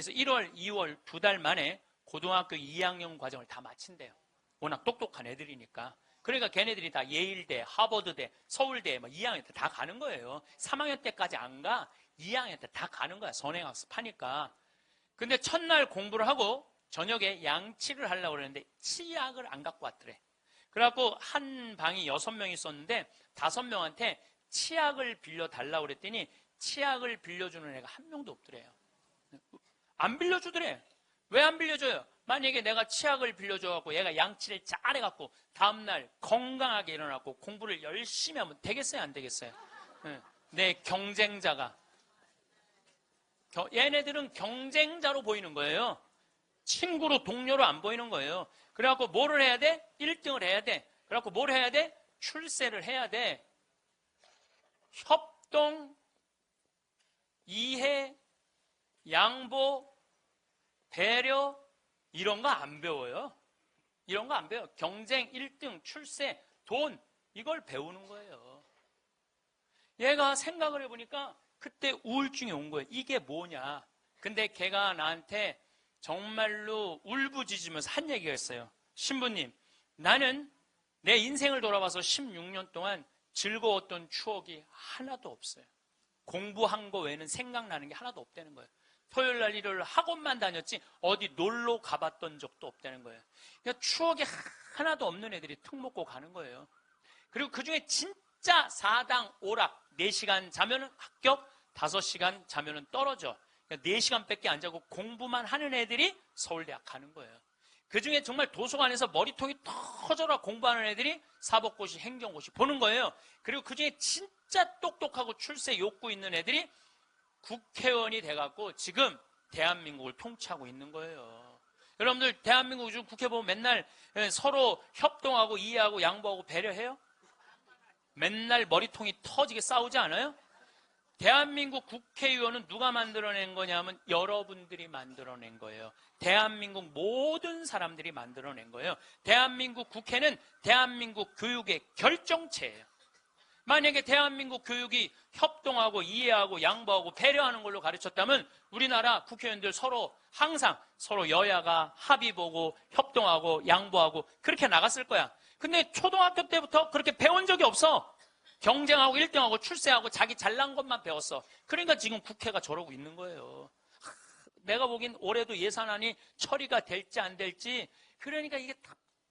그래서 1월, 2월 2달 만에 고등학교 2학년 과정을 다 마친대요. 워낙 똑똑한 애들이니까. 그러니까 걔네들이 다 예일대, 하버드대, 서울대 2학년 때 다 가는 거예요. 3학년 때까지 안 가. 2학년 때 다 가는 거야. 선행학습 하니까. 근데 첫날 공부를 하고 저녁에 양치를 하려고 그랬는데 치약을 안 갖고 왔더래. 그래갖고 한 방이 6명이 있었는데 5명한테 치약을 빌려달라고 그랬더니 치약을 빌려주는 애가 한 명도 없더래요. 안 빌려주더래. 왜 안 빌려줘요? 만약에 내가 치약을 빌려줘갖고 얘가 양치를 잘해갖고 다음날 건강하게 일어나고 공부를 열심히 하면 되겠어요? 안 되겠어요? 내 경쟁자가. 얘네들은 경쟁자로 보이는 거예요. 친구로, 동료로 안 보이는 거예요. 그래갖고 뭐를 해야 돼? 1등을 해야 돼. 그래갖고 뭘 해야 돼? 출세를 해야 돼. 협동, 이해, 양보, 배려, 이런 거 안 배워요. 이런 거 안 배워요. 경쟁, 1등, 출세, 돈, 이걸 배우는 거예요. 얘가 생각을 해보니까 그때 우울증이 온 거예요. 이게 뭐냐. 근데 걔가 나한테 정말로 울부짖으면서 한 얘기가 있어요. 신부님, 나는 내 인생을 돌아봐서 16년 동안 즐거웠던 추억이 하나도 없어요. 공부한 거 외에는 생각나는 게 하나도 없다는 거예요. 토요일 날 일요일 학원만 다녔지 어디 놀러 가봤던 적도 없다는 거예요. 그러니까 추억이 하나도 없는 애들이 툭 먹고 가는 거예요. 그리고 그중에 진짜 4당 오락 4시간 자면은 합격, 5시간 자면은 떨어져. 그러니까 4시간밖에 안 자고 공부만 하는 애들이 서울대학 가는 거예요. 그중에 정말 도서관에서 머리통이 터져라 공부하는 애들이 사법고시, 행정고시 보는 거예요. 그리고 그중에 진짜 똑똑하고 출세 욕구 있는 애들이 국회의원이 돼갖고 지금 대한민국을 통치하고 있는 거예요. 여러분들 대한민국 요즘 국회 보면 맨날 서로 협동하고 이해하고 양보하고 배려해요? 맨날 머리통이 터지게 싸우지 않아요? 대한민국 국회의원은 누가 만들어낸 거냐면 여러분들이 만들어낸 거예요. 대한민국 모든 사람들이 만들어낸 거예요. 대한민국 국회는 대한민국 교육의 결정체예요. 만약에 대한민국 교육이 협동하고 이해하고 양보하고 배려하는 걸로 가르쳤다면 우리나라 국회의원들 서로 항상 서로 여야가 합의 보고 협동하고 양보하고 그렇게 나갔을 거야. 근데 초등학교 때부터 그렇게 배운 적이 없어. 경쟁하고 1등하고 출세하고 자기 잘난 것만 배웠어. 그러니까 지금 국회가 저러고 있는 거예요. 내가 보기엔 올해도 예산안이 처리가 될지 안 될지, 그러니까 이게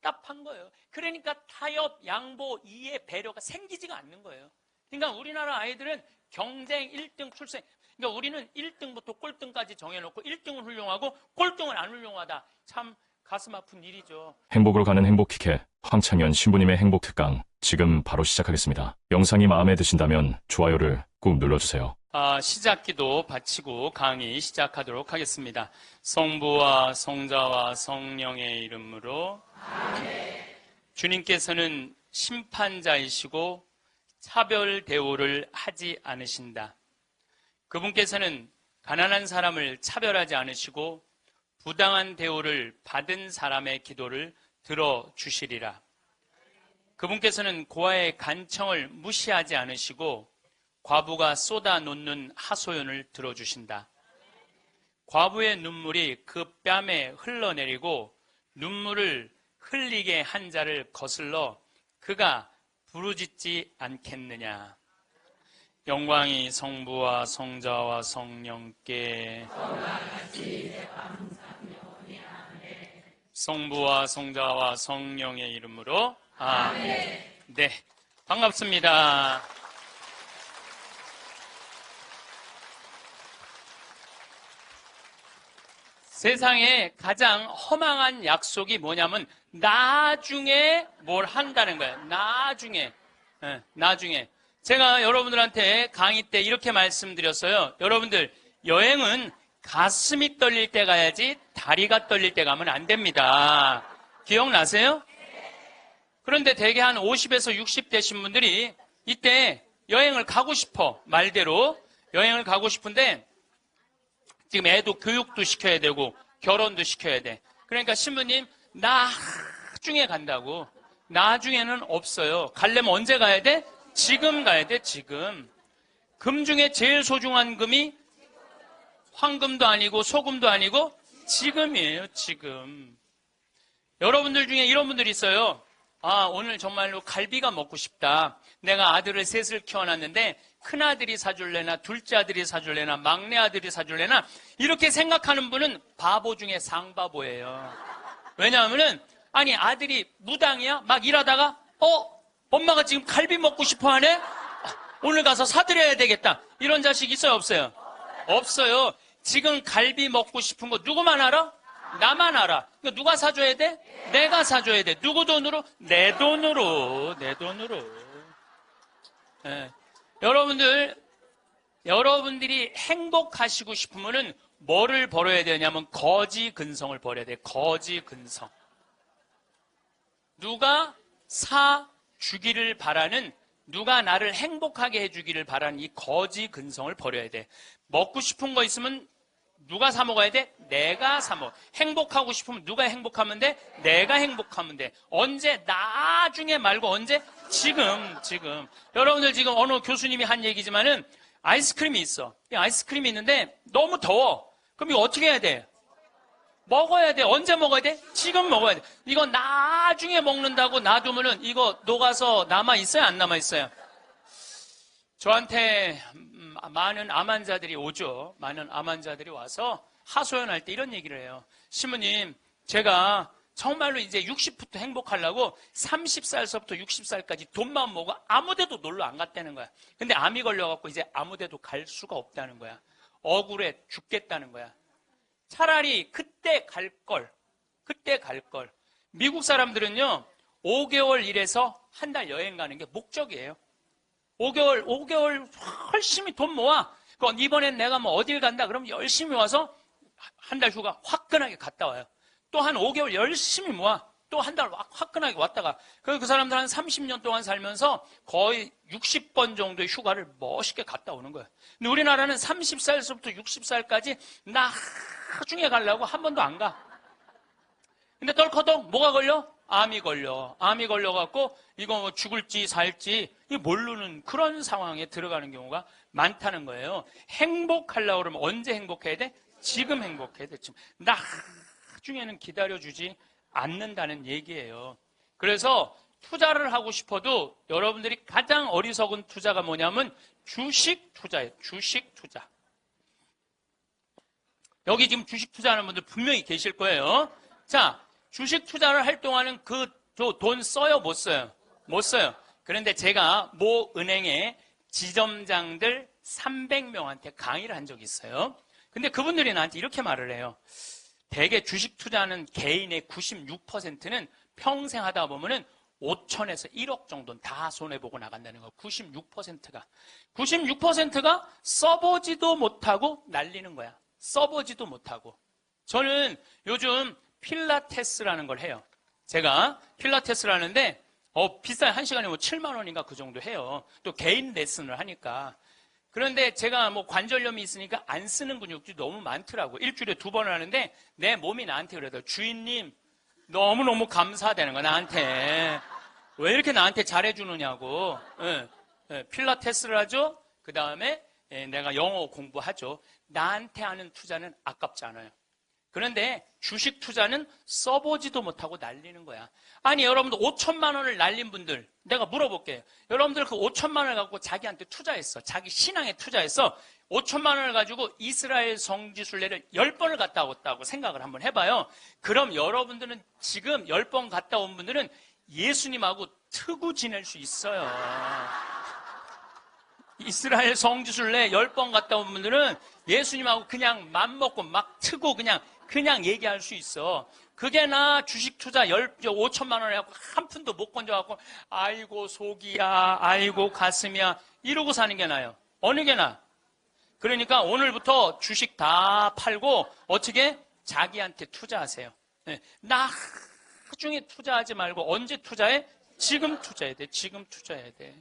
답답한 거예요. 그러니까 타협, 양보, 이해, 배려가 생기지가 않는 거예요. 그러니까 우리나라 아이들은 경쟁 1등 출세, 그러니까 우리는 1등부터 꼴등까지 정해놓고 1등은 훌륭하고 꼴등은 안 훌륭하다. 참 가슴 아픈 일이죠. 행복으로 가는 행복티켓, 황창현 신부님의 행복특강 지금 바로 시작하겠습니다. 영상이 마음에 드신다면 좋아요를 꾹 눌러주세요. 시작기도 바치고 강의 시작하도록 하겠습니다. 성부와 성자와 성령의 이름으로 아멘. 주님께서는 심판자이시고 차별 대우를 하지 않으신다. 그분께서는 가난한 사람을 차별하지 않으시고 부당한 대우를 받은 사람의 기도를 들어주시리라. 그분께서는 고아의 간청을 무시하지 않으시고 과부가 쏟아놓는 하소연을 들어주신다. 과부의 눈물이 그 뺨에 흘러내리고 눈물을 흘리게 한 자를 거슬러 그가 부르짖지 않겠느냐. 영광이 성부와 성자와 성령께 성부와 성자와 성령의 이름으로 아멘. 네, 반갑습니다. 세상에 가장 허망한 약속이 뭐냐면 나중에 뭘 한다는 거예요. 나중에. 나중에. 제가 여러분들한테 강의 때 이렇게 말씀드렸어요. 여러분들 여행은 가슴이 떨릴 때 가야지 다리가 떨릴 때 가면 안 됩니다. 기억나세요? 그런데 대개 한 50에서 60 되신 분들이 이때 여행을 가고 싶어. 말대로 여행을 가고 싶은데 지금 애도 교육도 시켜야 되고 결혼도 시켜야 돼. 그러니까 신부님 나중에 간다고. 나중에는 없어요. 가려면 언제 가야 돼? 지금 가야 돼. 지금. 금 중에 제일 소중한 금이 황금도 아니고 소금도 아니고 지금이에요, 지금. 여러분들 중에 이런 분들이 있어요. 아, 오늘 정말로 갈비가 먹고 싶다. 내가 아들을 셋을 키워놨는데 큰아들이 사줄래나 둘째 아들이 사줄래나 막내 아들이 사줄래나 이렇게 생각하는 분은 바보 중에 상바보예요. 왜냐하면은 아니 아들이 무당이야? 막 일하다가 엄마가 지금 갈비 먹고 싶어 하네? 오늘 가서 사드려야 되겠다. 이런 자식 있어요, 없어요? 없어요. 지금 갈비 먹고 싶은 거 누구만 알아? 나만 알아. 그러니까 누가 사줘야 돼? 내가 사줘야 돼. 누구 돈으로? 내 돈으로. 내 돈으로. 예. 여러분들이 행복하시고 싶으면은 뭐를 벌어야 되냐면 거지 근성을 벌여야 돼. 거지 근성. 누가 사주기를 바라는, 누가 나를 행복하게 해주기를 바라는 이 거지 근성을 버려야 돼. 먹고 싶은 거 있으면 누가 사 먹어야 돼? 내가 사 먹어. 행복하고 싶으면 누가 행복하면 돼? 내가 행복하면 돼. 언제? 나중에 말고 언제? 지금. 여러분들 지금 어느 교수님이 한 얘기지만은 아이스크림이 있어. 이 아이스크림이 있는데 너무 더워. 그럼 이거 어떻게 해야 돼? 먹어야 돼. 언제 먹어야 돼? 지금 먹어야 돼. 이거 나중에 먹는다고 놔두면은 이거 녹아서 남아있어요? 안 남아있어요? 저한테 많은 암 환자들이 오죠. 많은 암 환자들이 와서 하소연할 때 이런 얘기를 해요. 신부님, 제가 정말로 이제 60부터 행복하려고 30살서부터 60살까지 돈만 모으고 아무데도 놀러 안 갔다는 거야. 근데 암이 걸려갖고 이제 아무데도 갈 수가 없다는 거야. 억울해 죽겠다는 거야. 차라리 그때 갈 걸. 미국 사람들은요, 5개월 일해서 한 달 여행 가는 게 목적이에요. 5개월 열심히 돈 모아. 이번엔 내가 뭐 어딜 간다. 그럼 열심히 와서 한 달 휴가 화끈하게 갔다 와요. 또 한 5개월 열심히 모아. 또 한 달 화끈하게 왔다가. 그 사람들 한 30년 동안 살면서 거의 60번 정도의 휴가를 멋있게 갔다 오는 거예요. 근데 우리나라는 30살부터 60살까지 나중에 가려고 한 번도 안 가. 근데 덜커덕 뭐가 걸려? 암이 걸려갖고 이거 뭐 죽을지 살지 모르는 그런 상황에 들어가는 경우가 많다는 거예요. 행복하려고 그러면 언제 행복해야 돼? 지금 행복해야 돼. 지금. 나중에는 기다려주지 않는다는 얘기예요. 그래서 투자를 하고 싶어도 여러분들이 가장 어리석은 투자가 뭐냐면 주식 투자예요. 주식 투자. 여기 지금 주식 투자하는 분들 분명히 계실 거예요. 자, 주식 투자를 할 동안은 돈 써요? 못 써요? 못 써요. 그런데 제가 모 은행의 지점장들 300명한테 강의를 한 적이 있어요. 근데 그분들이 나한테 이렇게 말을 해요. 대개 주식 투자하는 개인의 96%는 평생 하다 보면은 5천에서 1억 정도는 다 손해보고 나간다는 거. 96%가 써보지도 못하고 날리는 거야. 써보지도 못하고. 저는 요즘 필라테스라는 걸 해요. 제가 필라테스를 하는데 비싸요. 1시간에 뭐 7만 원인가 그 정도 해요. 또 개인 레슨을 하니까. 그런데 제가 뭐 관절염이 있으니까 안 쓰는 근육들이 너무 많더라고. 일주일에 2번을 하는데 내 몸이 나한테 그러더라고요. 주인님 너무너무 감사하다는 거야. 나한테. 왜 이렇게 나한테 잘해주느냐고. 필라테스를 하죠. 그 다음에 내가 영어 공부하죠. 나한테 하는 투자는 아깝지 않아요. 그런데 주식 투자는 써보지도 못하고 날리는 거야. 아니 여러분들 5천만 원을 날린 분들 내가 물어볼게요. 여러분들 그 5천만 원을 갖고 자기한테 투자했어. 자기 신앙에 투자했어. 5천만 원을 가지고 이스라엘 성지순례를 10번을 갔다 왔다고 생각을 한번 해봐요. 그럼 여러분들은 지금 10번 갔다 온 분들은 예수님하고 트고 지낼 수 있어요. 이스라엘 성지순례 10번 갔다 온 분들은 예수님하고 그냥 맘먹고 막 트고 그냥 얘기할 수 있어. 그게 나 주식 투자 5천만 원에 한 푼도 못 건져갖고 아이고 속이야, 아이고 가슴이야 이러고 사는 게 나아요. 어느 게 나아? 그러니까 오늘부터 주식 다 팔고 어떻게? 자기한테 투자하세요. 나중에 투자하지 말고 언제 투자해? 지금 투자해야 돼. 지금 투자해야 돼.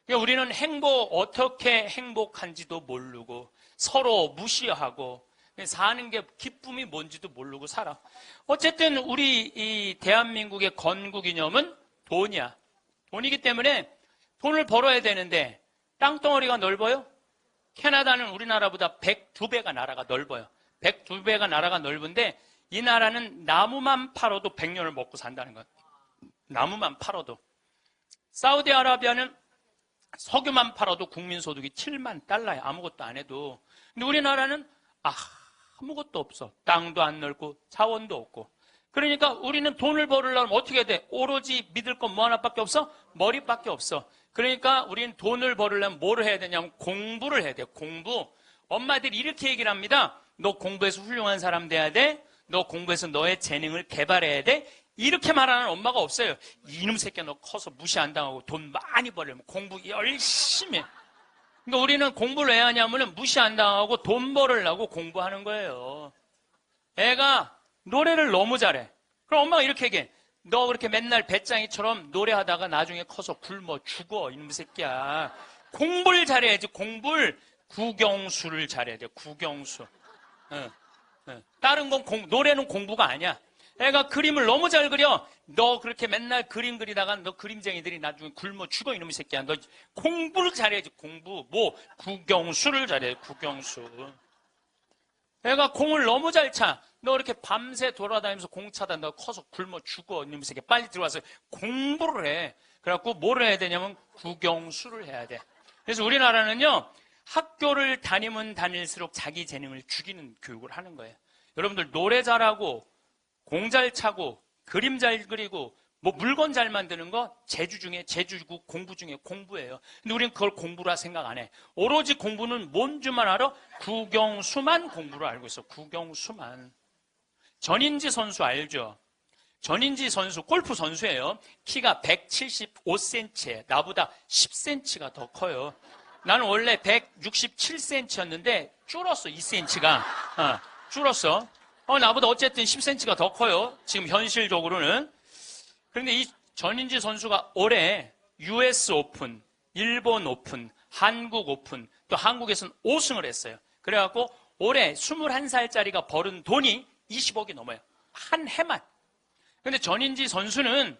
그러니까 우리는 어떻게 행복한지도 모르고 서로 무시하고 사는 게 기쁨이 뭔지도 모르고 살아. 어쨌든 우리 이 대한민국의 건국이념은 돈이야. 돈이기 때문에 돈을 벌어야 되는데 땅덩어리가 넓어요? 캐나다는 우리나라보다 102배가 나라가 넓어요. 102배가 나라가 넓은데 이 나라는 나무만 팔아도 100년을 먹고 산다는 거예요. 나무만 팔아도. 사우디아라비아는 석유만 팔아도 국민소득이 7만 달러에 아무것도 안 해도. 근데 우리나라는 아무것도 없어. 땅도 안 넓고 자원도 없고. 그러니까 우리는 돈을 벌으려면 어떻게 해야 돼? 오로지 믿을 건 뭐 하나밖에 없어? 머리밖에 없어. 그러니까 우리는 돈을 벌으려면 뭐를 해야 되냐면 공부를 해야 돼. 공부. 엄마들이 이렇게 얘기를 합니다. 너 공부해서 훌륭한 사람 돼야 돼. 너 공부해서 너의 재능을 개발해야 돼. 이렇게 말하는 엄마가 없어요. 이놈 새끼야 너 커서 무시 안 당하고 돈 많이 벌려면 공부 열심히 해. 그러니까 우리는 공부를 왜 하냐면 무시 안 당하고 돈 벌으려고 공부하는 거예요. 애가 노래를 너무 잘해. 그럼 엄마가 이렇게 얘기해. 너 그렇게 맨날 배짱이처럼 노래하다가 나중에 커서 굶어 죽어 이놈 새끼야. 공부를 잘해야지. 공부를 국영수를 잘해야 돼. 국영수. 다른 건 노래는 공부가 아니야. 애가 그림을 너무 잘 그려. 너 그렇게 맨날 그림 그리다가 너 그림쟁이들이 나중에 굶어 죽어 이놈의 새끼야. 너 공부를 잘해야지. 공부. 국영수를 잘해. 국영수. 애가 공을 너무 잘 차. 너 이렇게 밤새 돌아다니면서 공 차다. 너 커서 굶어 죽어 이놈의 새끼야. 빨리 들어와서 공부를 해. 그래갖고 뭐를 해야 되냐면 국영수를 해야 돼. 그래서 우리나라는요. 학교를 다니면 다닐수록 자기 재능을 죽이는 교육을 하는 거예요. 여러분들 노래 잘하고 공 잘 차고 그림 잘 그리고 물건 잘 만드는 거 제주고 공부 중에 공부예요. 근데 우리는 그걸 공부라 생각 안 해. 오로지 공부는 뭔 줄만 알아? 국영수만 공부를 알고 있어. 국영수만. 전인지 선수 알죠? 전인지 선수 골프 선수예요. 키가 175cm에 나보다 10cm가 더 커요. 나는 원래 167cm였는데 줄었어. 2cm가. 줄었어. 나보다 어쨌든 10cm가 더 커요. 지금 현실적으로는. 그런데 이 전인지 선수가 올해 US 오픈, 일본 오픈, 한국 오픈, 또 한국에서는 5승을 했어요. 그래갖고 올해 21살짜리가 벌은 돈이 20억이 넘어요. 한 해만. 근데 전인지 선수는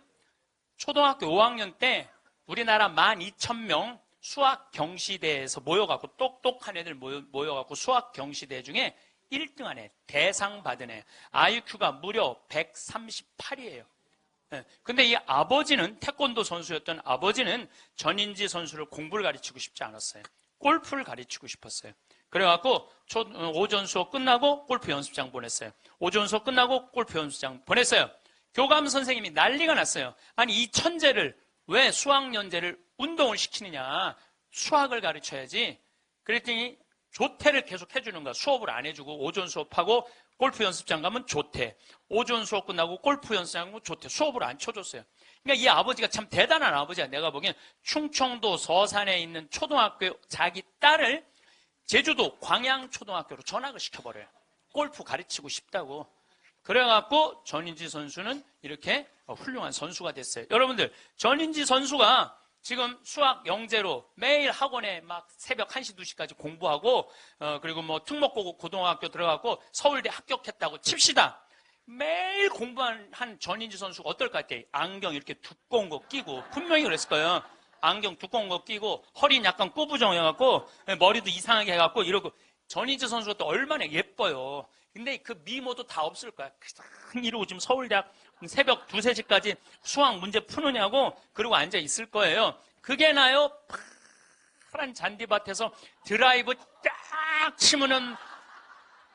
초등학교 5학년 때 우리나라 12,000명 수학 경시대에서 모여갖고 똑똑한 애들 모여갖고 수학 경시대 중에 1등 안에 대상 받은 애. IQ가 무려 138이에요. 근데 이 아버지는 태권도 선수였던 아버지는 전인지 선수를 공부를 가르치고 싶지 않았어요. 골프를 가르치고 싶었어요. 그래갖고 오전 수업 끝나고 골프 연습장 보냈어요. 오전 수업 끝나고 골프 연습장 보냈어요. 교감 선생님이 난리가 났어요. 아니 이 천재를 왜 수학연재를 운동을 시키느냐. 수학을 가르쳐야지. 그랬더니 조퇴를 계속 해주는 거야. 수업을 안 해주고 오전 수업하고 골프 연습장 가면 조퇴. 오전 수업 끝나고 골프 연습장 가면 조퇴. 수업을 안 쳐줬어요. 그러니까 이 아버지가 참 대단한 아버지야. 내가 보기엔 충청도 서산에 있는 초등학교 자기 딸을 제주도 광양초등학교로 전학을 시켜버려요. 골프 가르치고 싶다고. 그래갖고 전인지 선수는 이렇게 훌륭한 선수가 됐어요. 여러분들 전인지 선수가 지금 수학 영재로 매일 학원에 막 새벽 1시, 2시까지 공부하고 그리고 특목고등학교 들어가고 서울대 합격했다고 칩시다. 매일 공부한 전인지 선수가 어떨 것 같아요? 안경 이렇게 두꺼운 거 끼고 분명히 그랬을 거예요. 안경 두꺼운 거 끼고 허리는 약간 꾸부정해갖고 머리도 이상하게 해갖고 이러고 전인지 선수가 또 얼마나 예뻐요. 근데 그 미모도 다 없을 거야. 그냥 이러고 지금 서울대학 새벽 2, 3시까지 수학 문제 푸느냐고 그러고 앉아 있을 거예요. 그게 나요. 파란 잔디밭에서 드라이브 딱 치면은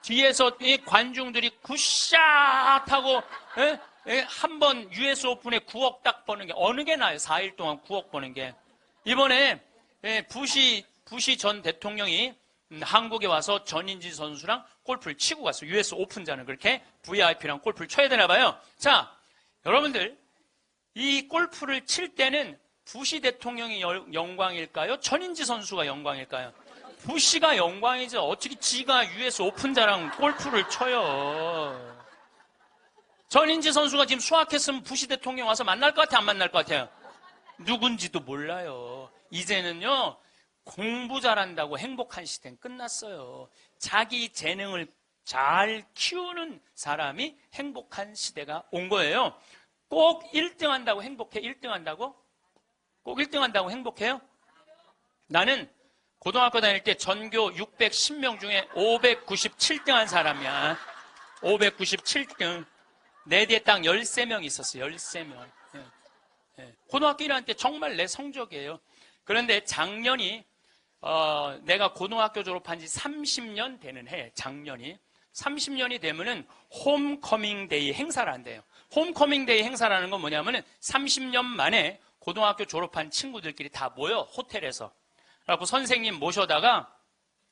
뒤에서 이 관중들이 굿샷 하고 한 번 US 오픈에 9억 딱 버는 게 어느 게 나요? 4일 동안 9억 버는 게. 이번에 부시 전 대통령이 한국에 와서 전인지 선수랑 골프를 치고 갔어요. US 오픈자는 그렇게 VIP랑 골프를 쳐야 되나 봐요. 자, 여러분들 이 골프를 칠 때는 부시 대통령이 영광일까요? 전인지 선수가 영광일까요? 부시가 영광이죠. 어떻게 지가 US 오픈자랑 골프를 쳐요. 전인지 선수가 지금 수학했으면 부시 대통령 와서 만날 것 같아요? 안 만날 것 같아요? 누군지도 몰라요. 이제는요. 공부 잘한다고 행복한 시대는 끝났어요. 자기 재능을 잘 키우는 사람이 행복한 시대가 온 거예요. 꼭 1등 한다고 행복해? 1등 한다고? 꼭 1등 한다고 행복해요? 나는 고등학교 다닐 때 전교 610명 중에 597등 한 사람이야. 597등. 내 뒤에 딱 13명 있었어. 13명. 고등학교 1학년 때 정말 내 성적이에요. 그런데 작년이 내가 고등학교 졸업한 지 30년 되는 해. 작년이 30년이 되면은 홈커밍 데이 행사를 한대요. 홈커밍 데이 행사라는 건 뭐냐면은 30년 만에 고등학교 졸업한 친구들끼리 다 모여 호텔에서. 그래갖고 선생님 모셔다가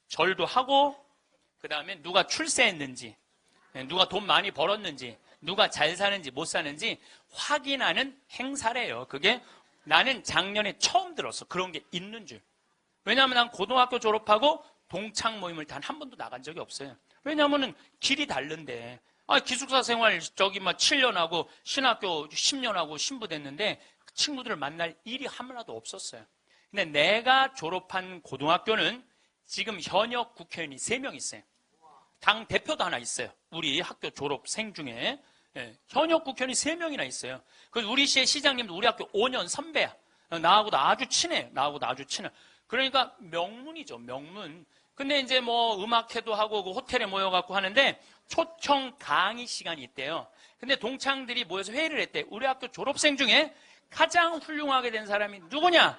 절도 하고, 그 다음에 누가 출세했는지, 누가 돈 많이 벌었는지, 누가 잘 사는지 못 사는지 확인하는 행사래요. 그게 나는 작년에 처음 들었어. 그런 게 있는 줄. 왜냐하면 난 고등학교 졸업하고 동창 모임을 단 한 번도 나간 적이 없어요. 왜냐하면 길이 다른데. 기숙사 생활 7년 하고 신학교 10년 하고 신부됐는데 친구들을 만날 일이 하나도 없었어요. 근데 내가 졸업한 고등학교는 지금 현역 국회의원이 3명 있어요. 당 대표도 하나 있어요. 우리 학교 졸업생 중에. 현역 국회의원이 3명이나 있어요. 그래서 우리 시의 시장님도 우리 학교 5년 선배야. 나하고도 아주 친해. 그러니까 명문이죠, 명문. 근데 이제 뭐 음악회도 하고 그 호텔에 모여갖고 하는데 초청 강의 시간이 있대요. 근데 동창들이 모여서 회의를 했대. 우리 학교 졸업생 중에 가장 훌륭하게 된 사람이 누구냐?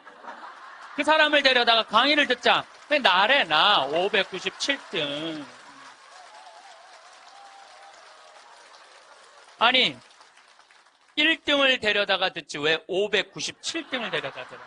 그 사람을 데려다가 강의를 듣자. 근데 나래, 나 597등. 아니 1등을 데려다가 듣지 왜 597등을 데려다 들어?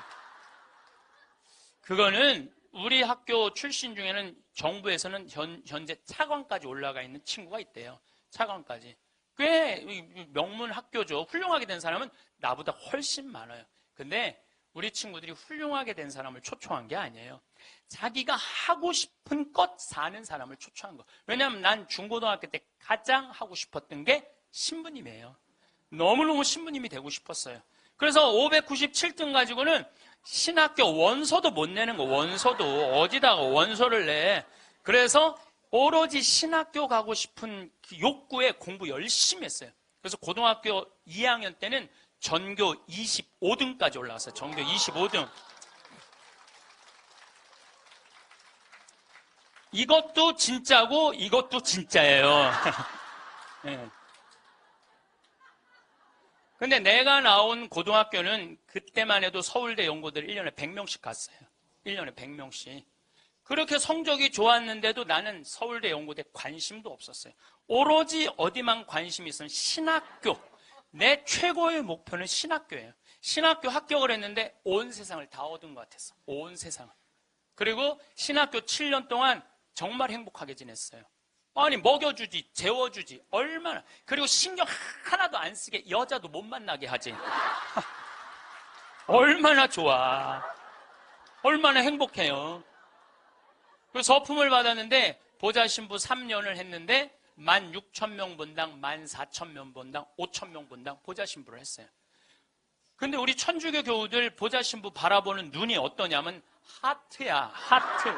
그거는 우리 학교 출신 중에는 정부에서는 현재 차관까지 올라가 있는 친구가 있대요. 차관까지. 꽤 명문 학교죠. 훌륭하게 된 사람은 나보다 훨씬 많아요. 근데 우리 친구들이 훌륭하게 된 사람을 초청한 게 아니에요. 자기가 하고 싶은 것 사는 사람을 초청한 거. 왜냐하면 난 중고등학교 때 가장 하고 싶었던 게 신부님이에요. 너무너무 신부님이 되고 싶었어요. 그래서 597등 가지고는 신학교 원서도 못 내는 거. 원서도 어디다가 원서를 내. 그래서 오로지 신학교 가고 싶은 그 욕구에 공부 열심히 했어요. 그래서 고등학교 2학년 때는 전교 25등까지 올라갔어요. 전교 25등. 이것도 진짜고 이것도 진짜예요. 네. 근데 내가 나온 고등학교는 그때만 해도 서울대 연고들 1년에 100명씩 갔어요. 1년에 100명씩. 그렇게 성적이 좋았는데도 나는 서울대 연고대 관심도 없었어요. 오로지 어디만 관심이 있으면 신학교. 내 최고의 목표는 신학교예요. 신학교 합격을 했는데 온 세상을 다 얻은 것 같았어. 온 세상을. 그리고 신학교 7년 동안 정말 행복하게 지냈어요. 아니 먹여주지, 재워주지, 얼마나. 그리고 신경 하나도 안 쓰게 여자도 못 만나게 하지. 얼마나 좋아. 얼마나 행복해요. 그 서품을 받았는데 보좌 신부 3년을 했는데 16,000명 본당, 14,000명 본당, 5,000명 본당 보좌 신부를 했어요. 근데 우리 천주교 교우들 보좌 신부 바라보는 눈이 어떠냐면 하트야, 하트.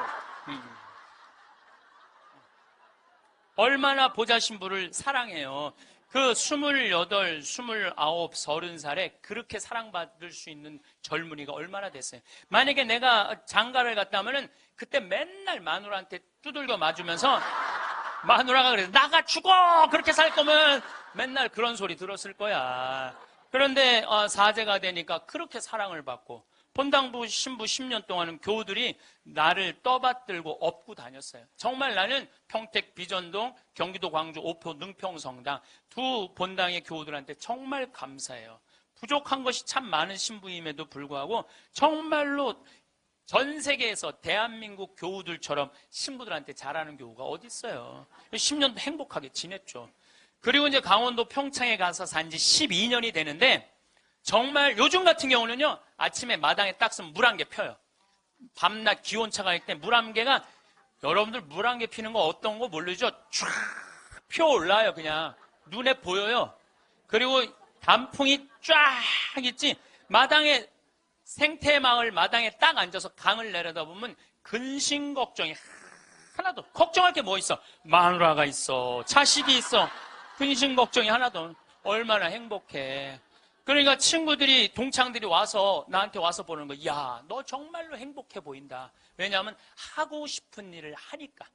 얼마나 보좌 신부를 사랑해요. 그 28, 29, 30살에 그렇게 사랑받을 수 있는 젊은이가 얼마나 됐어요. 만약에 내가 장가를 갔다 하면은 그때 맨날 마누라한테 두들겨 맞으면서 마누라가 그래서 나가 죽어! 그렇게 살 거면 맨날 그런 소리 들었을 거야. 그런데 사제가 되니까 그렇게 사랑을 받고 본당부 신부 10년 동안은 교우들이 나를 떠받들고 업고 다녔어요. 정말 나는 평택 비전동, 경기도 광주 오포 능평성당 두 본당의 교우들한테 정말 감사해요. 부족한 것이 참 많은 신부임에도 불구하고 정말로 전 세계에서 대한민국 교우들처럼 신부들한테 잘하는 교우가 어디 있어요. 10년 행복하게 지냈죠. 그리고 이제 강원도 평창에 가서 산 지 12년이 되는데 정말 요즘 같은 경우는요, 아침에 마당에 딱 쓰면 물 한 개 펴요. 밤낮 기온차가 할 때 물 한 개가, 여러분들 물 한 개 피는 거 어떤 거 모르죠? 쫙 펴올라요, 그냥. 눈에 보여요. 그리고 단풍이 쫙 있지, 마당에, 생태마을 마당에 딱 앉아서 강을 내려다보면 근심 걱정이 하나도, 걱정할 게 뭐 있어? 마누라가 있어, 자식이 있어, 근심 걱정이 하나도. 얼마나 행복해. 그러니까 친구들이, 동창들이 와서, 나한테 와서 보는 거, 야, 너 정말로 행복해 보인다. 왜냐하면 하고 싶은 일을 하니까.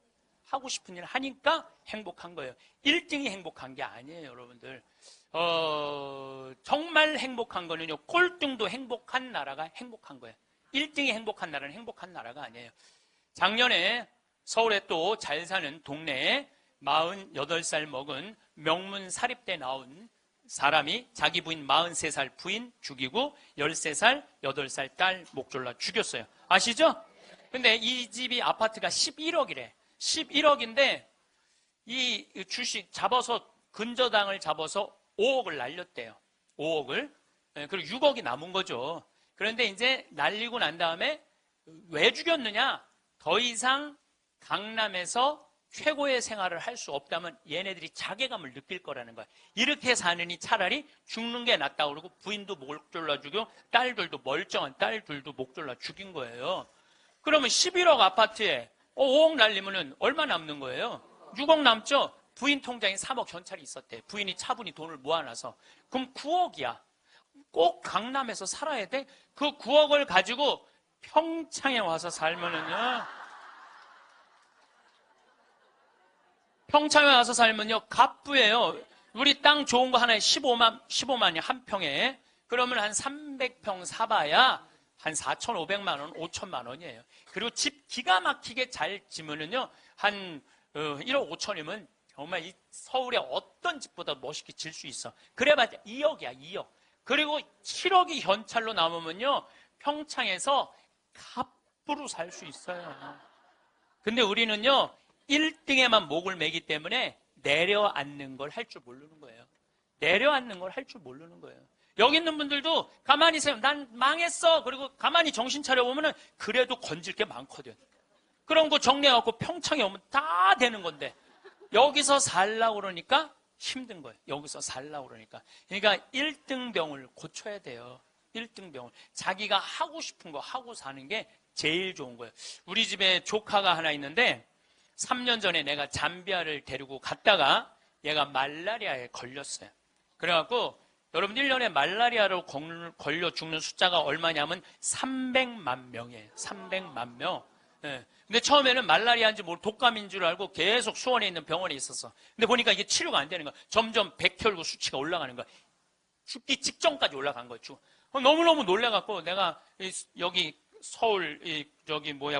하고 싶은 일을 하니까 행복한 거예요. 1등이 행복한 게 아니에요, 여러분들. 정말 행복한 거는요, 꼴등도 행복한 나라가 행복한 거예요. 1등이 행복한 나라는 행복한 나라가 아니에요. 작년에 서울에 또 잘 사는 동네에 48살 먹은 명문 사립대 나온 사람이 자기 부인 43살 부인 죽이고 13살, 8살 딸 목 졸라 죽였어요. 아시죠? 근데 이 집이 아파트가 11억이래. 11억인데 이 주식 잡아서, 근저당을 잡아서 5억을 날렸대요. 5억을. 그리고 6억이 남은 거죠. 그런데 이제 날리고 난 다음에 왜 죽였느냐? 더 이상 강남에서 최고의 생활을 할 수 없다면 얘네들이 자괴감을 느낄 거라는 거야. 이렇게 사느니 차라리 죽는 게 낫다고 그러고 부인도 목 졸라 죽여, 딸들도, 멀쩡한 딸들도 목 졸라 죽인 거예요. 그러면 11억 아파트에 5억 날리면은 얼마 남는 거예요? 6억 남죠? 부인 통장에 3억 현찰이 있었대. 부인이 차분히 돈을 모아놔서. 그럼 9억이야. 꼭 강남에서 살아야 돼? 그 9억을 가지고 평창에 와서 살면은요, 평창에 와서 살면요, 갑부예요. 우리 땅 좋은 거 하나에 15만이 한 평에. 그러면 한 300평 사봐야 한 4,500만 원, 5천만 원이에요. 그리고 집 기가 막히게 잘 지면은요, 한 1억 5천이면 정말 이 서울의 어떤 집보다 멋있게 질 수 있어. 그래봤자 2억이야, 2억. 그리고 7억이 현찰로 남으면요, 평창에서 갑부로 살 수 있어요. 근데 우리는요, 1등에만 목을 매기 때문에 내려앉는 걸 할 줄 모르는 거예요. 내려앉는 걸 할 줄 모르는 거예요. 여기 있는 분들도 가만히 있어요. 난 망했어. 그리고 가만히 정신 차려보면 그래도 건질 게 많거든. 그런 거 정리해갖고 평창에 오면 다 되는 건데, 여기서 살라고 그러니까 힘든 거예요. 여기서 살라고 그러니까. 그러니까 1등병을 고쳐야 돼요. 1등병을. 자기가 하고 싶은 거 하고 사는 게 제일 좋은 거예요. 우리 집에 조카가 하나 있는데 3년 전에 내가 잠비아를 데리고 갔다가 얘가 말라리아에 걸렸어요. 그래갖고 여러분 1년에 말라리아로 걸려 죽는 숫자가 얼마냐면 300만 명이에요. 300만 명. 예. 근데 처음에는 말라리아인지 모르고 독감인 줄 알고 계속 수원에 있는 병원에 있었어. 근데 보니까 이게 치료가 안 되는 거야. 점점 백혈구 수치가 올라가는 거야. 죽기 직전까지 올라간 거죠. 너무너무 놀래갖고 내가 여기 서울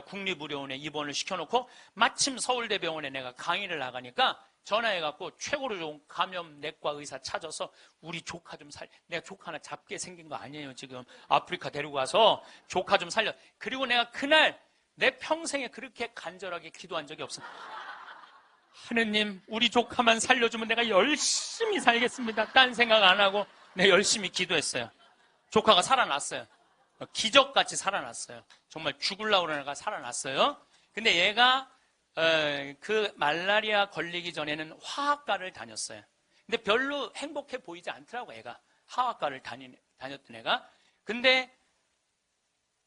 국립의료원에 입원을 시켜놓고 마침 서울대병원에 내가 강의를 나가니까 전화해갖고 최고로 좋은 감염내과 의사 찾아서 우리 조카 좀 내가 조카 하나 잡게 생긴 거 아니에요. 지금 아프리카 데리고 가서 조카 좀 살려. 그리고 내가 그날 내 평생에 그렇게 간절하게 기도한 적이 없어. 하느님, 우리 조카만 살려주면 내가 열심히 살겠습니다. 딴 생각 안 하고 내가 열심히 기도했어요. 조카가 살아났어요. 기적같이 살아났어요. 정말 죽으려고 그러는 애가 살아났어요. 근데 얘가 그 말라리아 걸리기 전에는 화학과를 다녔어요. 근데 별로 행복해 보이지 않더라고, 애가. 화학과를 다녔던 애가. 근데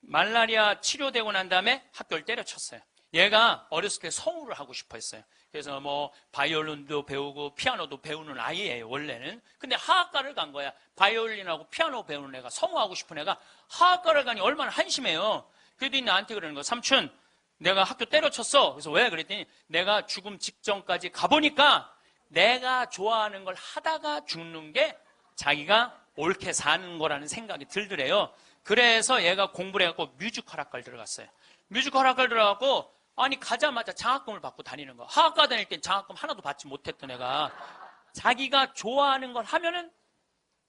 말라리아 치료되고 난 다음에 학교를 때려쳤어요. 얘가 어렸을 때 성우를 하고 싶어 했어요. 그래서 뭐 바이올린도 배우고 피아노도 배우는 아이예요, 원래는. 근데 화학과를 간 거야. 바이올린하고 피아노 배우는 애가, 성우하고 싶은 애가 화학과를 가니 얼마나 한심해요. 그랬더니 나한테 그러는 거야. 삼촌, 내가 학교 때려쳤어. 그래서 왜? 그랬더니 내가 죽음 직전까지 가보니까 내가 좋아하는 걸 하다가 죽는 게 자기가 옳게 사는 거라는 생각이 들더래요. 그래서 얘가 공부를 해갖고 뮤지컬 학과를 들어갔어요. 뮤지컬 학과를 들어가고 아니 가자마자 장학금을 받고 다니는 거. 화학과 다닐 땐 장학금 하나도 받지 못했던 애가 자기가 좋아하는 걸 하면은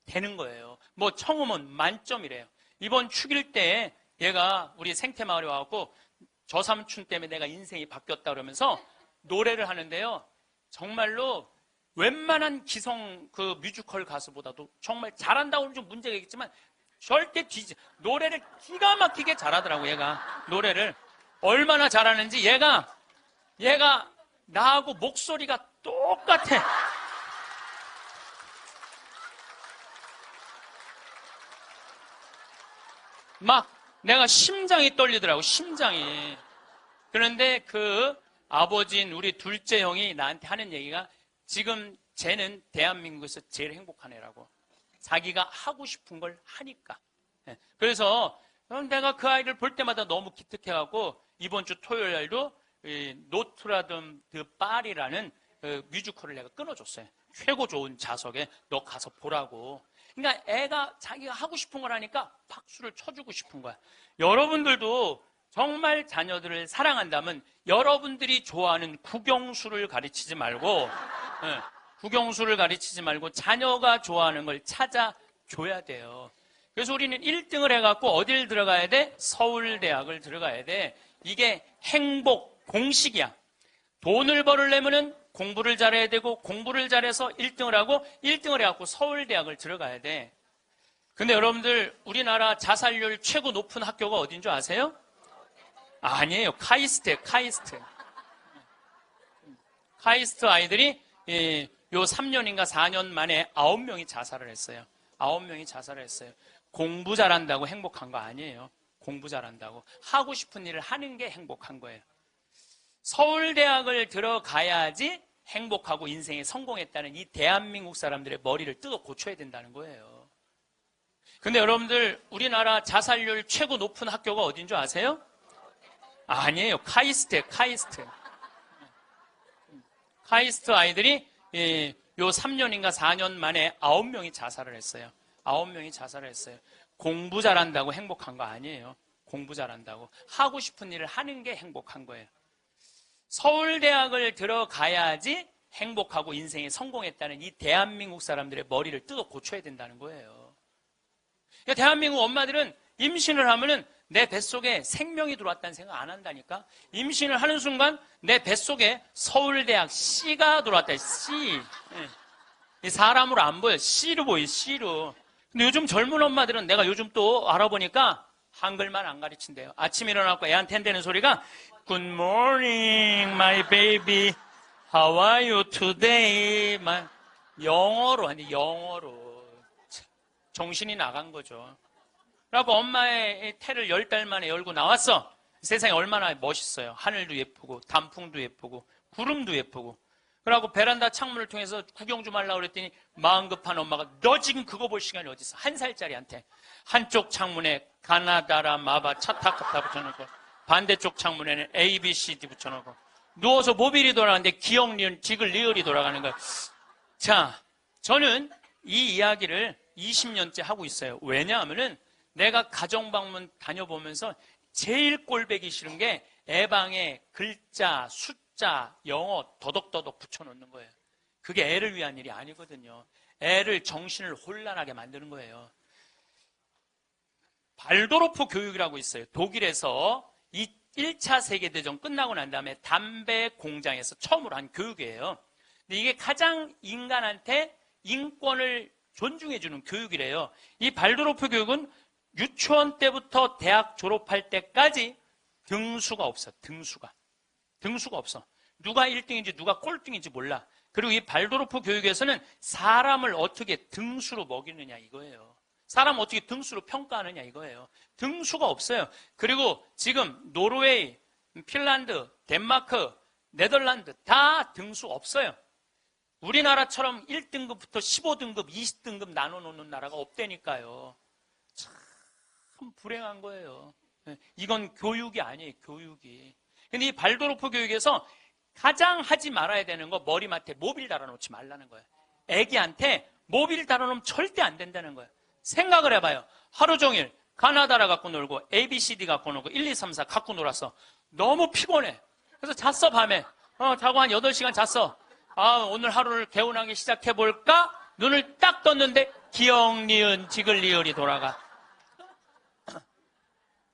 되는 거예요. 뭐 청음은 만점이래요. 이번 축일 때 얘가 우리 생태마을에 와갖고 저 삼촌 때문에 내가 인생이 바뀌었다 그러면서 노래를 하는데요. 정말로 웬만한 기성 그 뮤지컬 가수보다도 정말 잘한다고 하면 좀 문제가 있겠지만 절대 노래를 기가 막히게 잘하더라고. 얘가 노래를 얼마나 잘하는지. 얘가 나하고 목소리가 똑같아. 막 내가 심장이 떨리더라고, 심장이. 그런데 그 아버지인 우리 둘째 형이 나한테 하는 얘기가 지금 쟤는 대한민국에서 제일 행복한 애라고. 자기가 하고 싶은 걸 하니까. 예. 그래서 내가 그 아이를 볼 때마다 너무 기특해갖고 이번 주 토요일 날도 노트라듬 드 파리라는 뮤지컬을 내가 끊어줬어요. 최고 좋은 좌석에 너 가서 보라고. 그러니까 애가 자기가 하고 싶은 걸 하니까 박수를 쳐주고 싶은 거야. 여러분들도 정말 자녀들을 사랑한다면 여러분들이 좋아하는 국영수를 가르치지 말고 국영수를 가르치지 말고 자녀가 좋아하는 걸 찾아줘야 돼요. 그래서 우리는 1등을 해갖고 어딜 들어가야 돼? 서울대학을 들어가야 돼. 이게 행복 공식이야. 돈을 벌으려면은 공부를 잘해야 되고 공부를 잘해서 1등을 하고 1등을 해갖고 서울대학을 들어가야 돼. 근데 여러분들 우리나라 자살률 최고 높은 학교가 어딘 줄 아세요? 아니에요. 카이스트예요. 카이스트 아이들이 요 3년인가 4년 만에 9명이 자살을 했어요. 9명이 자살을 했어요. 공부 잘한다고 행복한 거 아니에요. 공부 잘한다고 하고 싶은 일을 하는 게 행복한 거예요. 서울대학을 들어가야지 행복하고 인생에 성공했다는 이 대한민국 사람들의 머리를 뜯어 고쳐야 된다는 거예요. 근데 여러분들 우리나라 자살률 최고 높은 학교가 어딘 줄 아세요? 아니에요. 카이스트예요. 카이스트 아이들이 요 3년인가 4년 만에 9명이 자살을 했어요. 9명이 자살을 했어요. 공부 잘한다고 행복한 거 아니에요. 공부 잘한다고 하고 싶은 일을 하는 게 행복한 거예요. 서울대학을 들어가야지 행복하고 인생에 성공했다는 이 대한민국 사람들의 머리를 뜯어 고쳐야 된다는 거예요. 그러니까 대한민국 엄마들은 임신을 하면은 내 뱃속에 생명이 들어왔다는 생각 안 한다니까. 임신을 하는 순간 내 뱃속에 서울대학 C가 들어왔다. C. 사람으로 안 보여. C로 보여. C로. 근데 요즘 젊은 엄마들은 내가 요즘 또 알아보니까 한글만 안 가르친대요. 아침에 일어나고 애한테 한다는 소리가 Good morning, my baby. How are you today? 영어로 하는데 영어로. 정신이 나간 거죠. 그래갖고 엄마의 태를 10달 만에 열고 나왔어. 세상이 얼마나 멋있어요. 하늘도 예쁘고 단풍도 예쁘고 구름도 예쁘고. 그래갖고 베란다 창문을 통해서 구경 좀 하려고 그랬더니 마음 급한 엄마가 너 지금 그거 볼 시간이 어디 있어? 1살짜리한테 한쪽 창문에 가나다라 마바 차타카타 붙여놓고 반대쪽 창문에는 A, B, C, D 붙여놓고 누워서 모빌이 돌아가는데 기억, 니은, 지글, 리을이 돌아가는 거예요. 자, 저는 이 이야기를 20년째 하고 있어요. 왜냐하면은 내가 가정방문 다녀보면서 제일 꼴배기 싫은 게 애방에 글자, 숫자, 영어 더덕더덕 붙여놓는 거예요. 그게 애를 위한 일이 아니거든요. 애를 정신을 혼란하게 만드는 거예요. 발도르프 교육이라고 있어요. 독일에서 이 1차 세계대전 끝나고 난 다음에 담배 공장에서 처음으로 한 교육이에요. 근데 이게 가장 인간한테 인권을 존중해주는 교육이래요. 이 발도르프 교육은 유치원 때부터 대학 졸업할 때까지 등수가 없어. 등수가 없어. 누가 1등인지 누가 꼴등인지 몰라. 그리고 이 발도르프 교육에서는 사람을 어떻게 등수로 먹이느냐 이거예요. 사람 어떻게 등수로 평가하느냐 이거예요. 등수가 없어요. 그리고 지금 노르웨이, 핀란드, 덴마크, 네덜란드 다 등수 없어요. 우리나라처럼 1등급부터 15등급, 20등급 나눠놓는 나라가 없다니까요. 참 불행한 거예요. 이건 교육이 아니에요. 교육이. 근데 이 발도르프 교육에서 가장 하지 말아야 되는 거 머리맡에 모빌 달아놓지 말라는 거예요. 애기한테 모빌 달아놓으면 절대 안 된다는 거예요. 생각을 해봐요. 하루 종일 가나다라 갖고 놀고 ABCD 갖고 놀고 1, 2, 3, 4 갖고 놀았어. 너무 피곤해. 그래서 잤어 밤에. 자고 한 8시간 잤어. 오늘 하루를 개운하게 시작해볼까? 눈을 딱 떴는데 기억, 니은, 지글, 리을이 돌아가.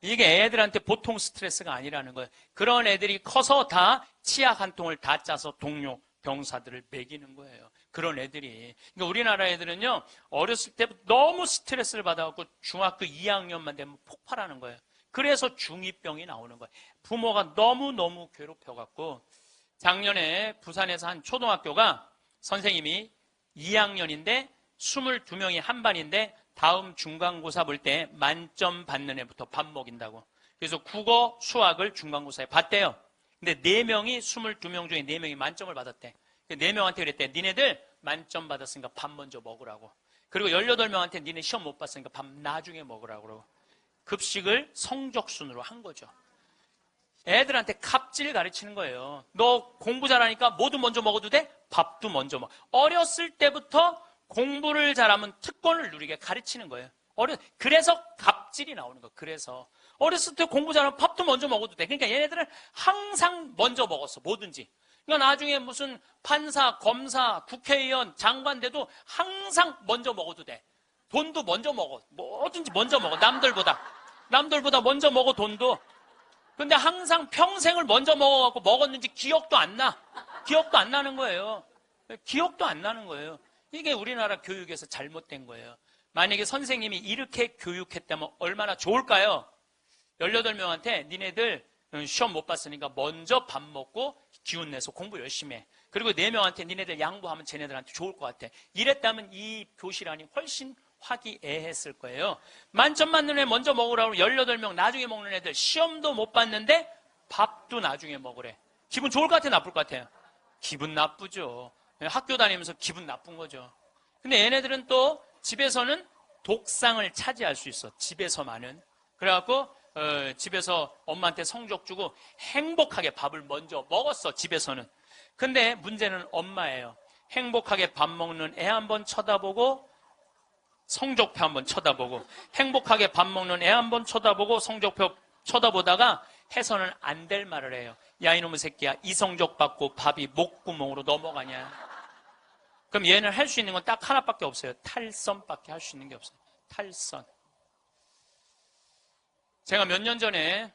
이게 애들한테 보통 스트레스가 아니라는 거예요. 그런 애들이 커서 다 치약 한 통을 다 짜서 동료 병사들을 먹이는 거예요. 그런 애들이. 그러니까 우리나라 애들은요, 어렸을 때부터 너무 스트레스를 받아갖고 중학교 2학년만 되면 폭발하는 거예요. 그래서 중2병이 나오는 거예요. 부모가 너무너무 괴롭혀갖고, 작년에 부산에서 한 초등학교가 선생님이 2학년인데 22명이 한 반인데 다음 중간고사 볼 때 만점 받는 애부터 밥 먹인다고. 그래서 국어, 수학을 중간고사에 봤대요. 근데 4명이 22명 중에 4명이 만점을 받았대. 4명한테 그랬대. 니네들 만점 받았으니까 밥 먼저 먹으라고. 그리고 18명한테 니네 시험 못 봤으니까 밥 나중에 먹으라고 그러고 급식을 성적순으로 한 거죠. 애들한테 갑질 가르치는 거예요. 너 공부 잘하니까 뭐도 먼저 먹어도 돼? 밥도 먼저 먹어. 어렸을 때부터 공부를 잘하면 특권을 누리게 가르치는 거예요. 그래서 갑질이 나오는 거예요. 그래서 어렸을 때 공부 잘하면 밥도 먼저 먹어도 돼. 그러니까 얘네들은 항상 먼저 먹었어. 뭐든지. 그러니까 나중에 무슨 판사, 검사, 국회의원, 장관 돼도 항상 먼저 먹어도 돼. 돈도 먼저 먹어. 뭐든지 먼저 먹어. 남들보다 먼저 먹어, 돈도. 근데 항상 평생을 먼저 먹어갖고 먹었는지 기억도 안 나. 기억도 안 나는 거예요. 기억도 안 나는 거예요. 이게 우리나라 교육에서 잘못된 거예요. 만약에 선생님이 이렇게 교육했다면 얼마나 좋을까요? 18명한테 니네들 시험 못 봤으니까 먼저 밥 먹고 기운 내서 공부 열심히 해. 그리고 4명한테 니네들 양보하면 쟤네들한테 좋을 것 같아. 이랬다면 이 교실 안이 훨씬 화기애애했을 거예요. 만점 맞는 애 먼저 먹으라고 18명 나중에 먹는 애들 시험도 못 봤는데 밥도 나중에 먹으래. 기분 좋을 것 같아요? 나쁠 것 같아요? 기분 나쁘죠. 학교 다니면서 기분 나쁜 거죠. 근데 얘네들은 또 집에서는 독상을 차지할 수 있어. 집에서만은. 그래갖고 집에서 엄마한테 성적 주고 행복하게 밥을 먼저 먹었어. 집에서는. 근데 문제는 엄마예요. 행복하게 밥 먹는 애 한번 쳐다보고 성적표 한번 쳐다보고 행복하게 밥 먹는 애 한번 쳐다보고 성적표 쳐다보다가 해서는 안 될 말을 해요. 야 이놈의 새끼야, 이 성적 받고 밥이 목구멍으로 넘어가냐. 그럼 얘는 할 수 있는 건 딱 하나밖에 없어요. 탈선밖에 할 수 있는 게 없어요. 탈선. 제가 몇 년 전에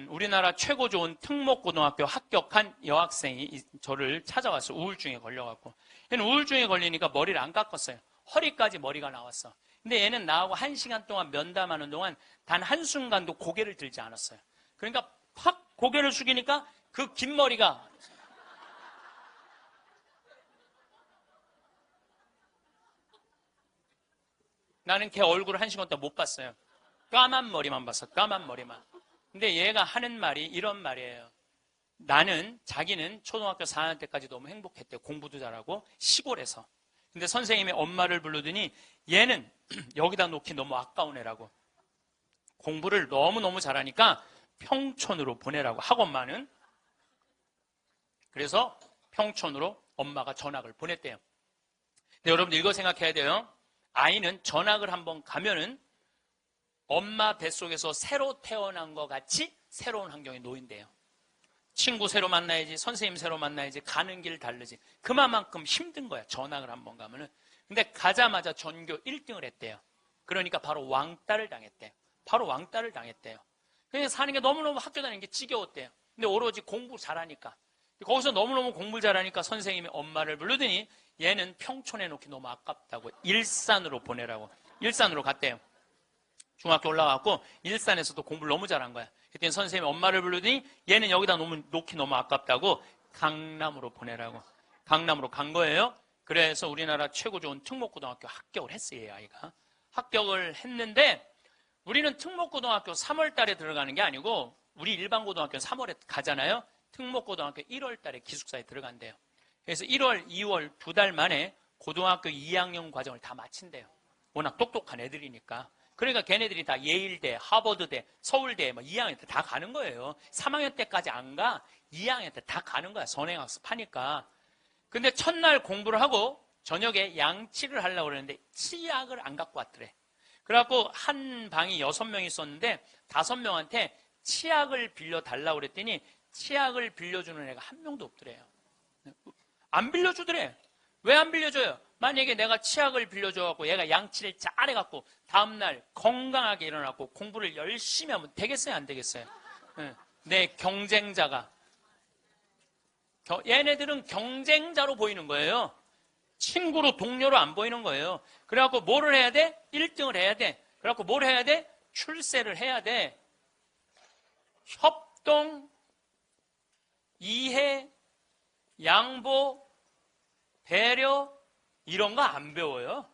우리나라 최고 좋은 특목고등학교 합격한 여학생이 저를 찾아왔어요. 우울증에 걸려갖고. 얘는 우울증에 걸리니까 머리를 안 깎았어요. 허리까지 머리가 나왔어. 근데 얘는 나하고 1시간 동안 면담하는 동안 단 한순간도 고개를 들지 않았어요. 그러니까 팍 고개를 숙이니까 그 긴 머리가 나는 걔 얼굴을 1시간 동안 못 봤어요. 까만 머리만 봤어. 까만 머리만. 근데 얘가 하는 말이 이런 말이에요. 자기는 초등학교 4학년 때까지 너무 행복했대요. 공부도 잘하고 시골에서. 근데 선생님이 엄마를 부르더니 얘는 여기다 놓기 너무 아까운 애라고. 공부를 너무너무 잘하니까 평촌으로 보내라고. 학원만은. 그래서 평촌으로 엄마가 전학을 보냈대요. 근데 여러분들 이거 생각해야 돼요. 아이는 전학을 한번 가면은 엄마 뱃속에서 새로 태어난 것 같이 새로운 환경에 놓인대요. 친구 새로 만나야지, 선생님 새로 만나야지, 가는 길 다르지. 그만큼 힘든 거야, 전학을 한번 가면은. 근데 가자마자 전교 1등을 했대요. 그러니까 바로 왕따를 당했대요. 바로 왕따를 당했대요. 그냥 사는 게 너무너무 학교 다니는 게 지겨웠대요. 근데 오로지 공부 잘하니까. 거기서 너무너무 공부를 잘하니까 선생님이 엄마를 부르더니 얘는 평촌에 놓기 너무 아깝다고 일산으로 보내라고. 일산으로 갔대요. 중학교 올라가고 일산에서도 공부를 너무 잘한 거야. 그때 선생님이 엄마를 부르더니 얘는 여기다 놓기 너무 아깝다고 강남으로 보내라고. 강남으로 간 거예요. 그래서 우리나라 최고 좋은 특목고등학교 합격을 했어요. 이 아이가. 합격을 했는데 우리는 특목고등학교 3월 달에 들어가는 게 아니고 우리 일반고등학교는 3월에 가잖아요. 특목고등학교 1월 달에 기숙사에 들어간대요. 그래서 1월, 2월 2달 만에 고등학교 2학년 과정을 다 마친대요. 워낙 똑똑한 애들이니까. 그러니까 걔네들이 다 예일대, 하버드대, 서울대 2학년 때 다 가는 거예요. 3학년 때까지 안 가. 2학년 때 다 가는 거야. 선행학습 하니까. 근데 첫날 공부를 하고 저녁에 양치를 하려고 그러는데 치약을 안 갖고 왔더래. 그래갖고 한 방이 6명 있었는데 5명한테 치약을 빌려달라고 그랬더니 치약을 빌려주는 애가 한 명도 없더래요. 안 빌려주더래. 왜 안 빌려줘요? 만약에 내가 치약을 빌려줘갖고 얘가 양치를 잘해갖고 다음날 건강하게 일어나고 공부를 열심히 하면 되겠어요? 안 되겠어요? 내 경쟁자가. 얘네들은 경쟁자로 보이는 거예요. 친구로 동료로 안 보이는 거예요. 그래갖고 뭐를 해야 돼? 1등을 해야 돼. 그래갖고 뭘 해야 돼? 출세를 해야 돼. 협동, 이해, 양보, 배려 이런 거 안 배워요.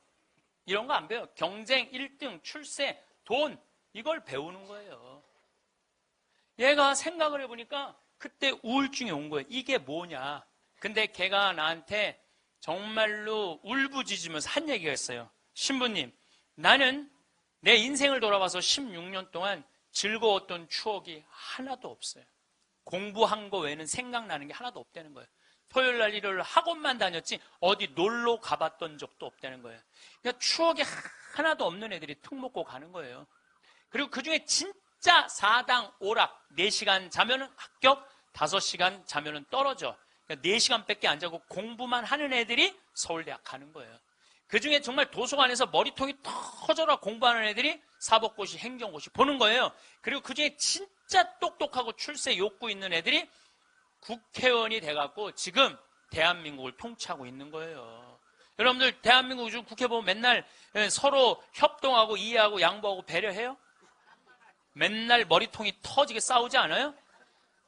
이런 거 안 배워요. 경쟁, 1등, 출세, 돈 이걸 배우는 거예요. 얘가 생각을 해보니까 그때 우울증이 온 거예요. 이게 뭐냐. 근데 걔가 나한테 정말로 울부짖으면서 한 얘기가 있어요. 신부님, 나는 내 인생을 돌아봐서 16년 동안 즐거웠던 추억이 하나도 없어요. 공부한 거 외에는 생각나는 게 하나도 없다는 거예요. 토요일 날 일요일 학원만 다녔지 어디 놀러 가봤던 적도 없다는 거예요. 그러니까 추억이 하나도 없는 애들이 특목고 가는 거예요. 그리고 그중에 진짜 4당 오락 4시간 자면은 합격, 5시간 자면은 떨어져. 그러니까 4시간밖에 안 자고 공부만 하는 애들이 서울대학 가는 거예요. 그중에 정말 도서관에서 머리통이 터져라 공부하는 애들이 사법고시, 행정고시 보는 거예요. 그리고 그중에 진짜 똑똑하고 출세 욕구 있는 애들이 국회의원이 돼갖고 지금 대한민국을 통치하고 있는 거예요. 여러분들 대한민국 요즘 국회 보면 맨날 서로 협동하고 이해하고 양보하고 배려해요? 맨날 머리통이 터지게 싸우지 않아요?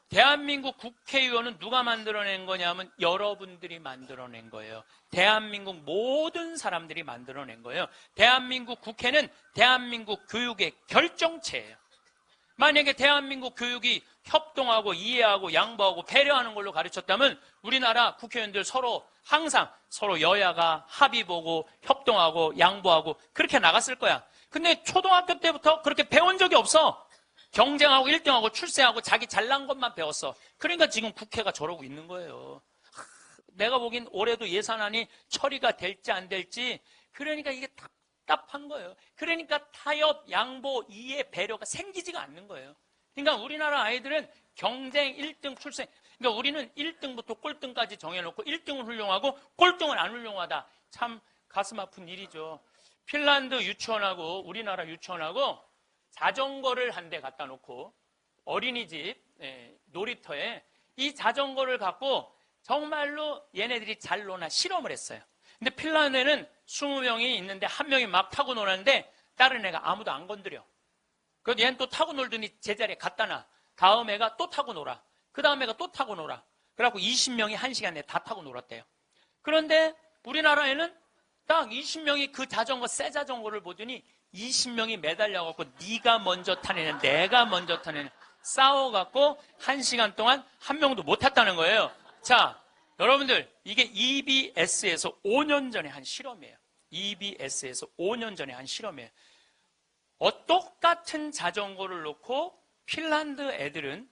대한민국 국회의원은 누가 만들어낸 거냐면 여러분들이 만들어낸 거예요. 대한민국 모든 사람들이 만들어낸 거예요. 대한민국 국회는 대한민국 교육의 결정체예요. 만약에 대한민국 교육이 협동하고 이해하고 양보하고 배려하는 걸로 가르쳤다면 우리나라 국회의원들 서로 항상 서로 여야가 합의 보고 협동하고 양보하고 그렇게 나갔을 거야. 근데 초등학교 때부터 그렇게 배운 적이 없어. 경쟁하고 1등하고 출세하고 자기 잘난 것만 배웠어. 그러니까 지금 국회가 저러고 있는 거예요. 내가 보기엔 올해도 예산안이 처리가 될지 안 될지 그러니까 이게 답답한 거예요. 그러니까 타협, 양보, 이해, 배려가 생기지가 않는 거예요. 그러니까 우리나라 아이들은 경쟁 1등 출세, 그러니까 우리는 1등부터 꼴등까지 정해놓고 1등은 훌륭하고 꼴등은 안 훌륭하다. 참 가슴 아픈 일이죠. 핀란드 유치원하고 우리나라 유치원하고 자전거를 한 대 갖다 놓고 어린이집 놀이터에 이 자전거를 갖고 정말로 얘네들이 잘 노나 실험을 했어요. 근데 핀란드에는 20명이 있는데 한 명이 막 타고 노는데 다른 애가 아무도 안 건드려. 그래서 얘는 또 타고 놀더니 제자리에 갖다 놔. 다음 애가 또 타고 놀아. 그 다음 애가 또 타고 놀아. 그래갖고 20명이 1시간 내에 다 타고 놀았대요. 그런데 우리나라에는 딱 20명이 그 자전거, 새 자전거를 보더니 20명이 매달려갖고 네가 먼저 타내냐 내가 먼저 타내냐 싸워갖고 1시간 동안 한 명도 못 탔다는 거예요. 자, 여러분들 이게 EBS에서 5년 전에 한 실험이에요. EBS에서 5년 전에 한 실험이에요. 똑같은 자전거를 놓고 핀란드 애들은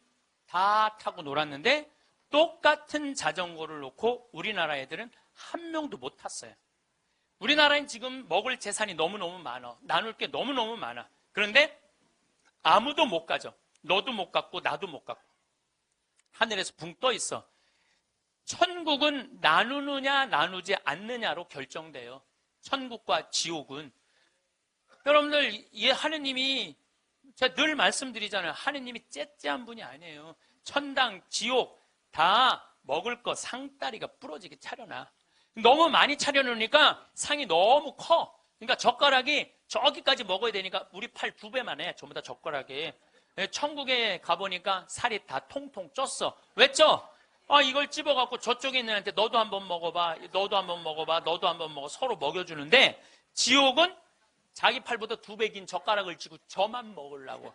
다 타고 놀았는데 똑같은 자전거를 놓고 우리나라 애들은 한 명도 못 탔어요. 우리나라엔 지금 먹을 재산이 너무너무 많아. 나눌 게 너무너무 많아. 그런데 아무도 못 가죠. 너도 못 갔고 나도 못 갔고. 하늘에서 붕 떠 있어. 천국은 나누느냐 나누지 않느냐로 결정돼요. 천국과 지옥은. 여러분들 하느님이 제가 늘 말씀드리잖아요. 하느님이 째째한 분이 아니에요. 천당, 지옥 다 먹을 거 상다리가 부러지게 차려놔. 너무 많이 차려놓으니까 상이 너무 커. 그러니까 젓가락이 저기까지 먹어야 되니까 우리 팔 2배만 해. 전부 다 젓가락이. 천국에 가보니까 살이 다 통통 쪘어. 왜 쪄? 이걸 집어갖고 저쪽에 있는 애한테 너도 한번 먹어봐. 너도 한번 먹어봐. 너도 한번 먹어. 서로 먹여주는데 지옥은 자기 팔보다 2배 긴 젓가락을 쥐고 저만 먹으려고.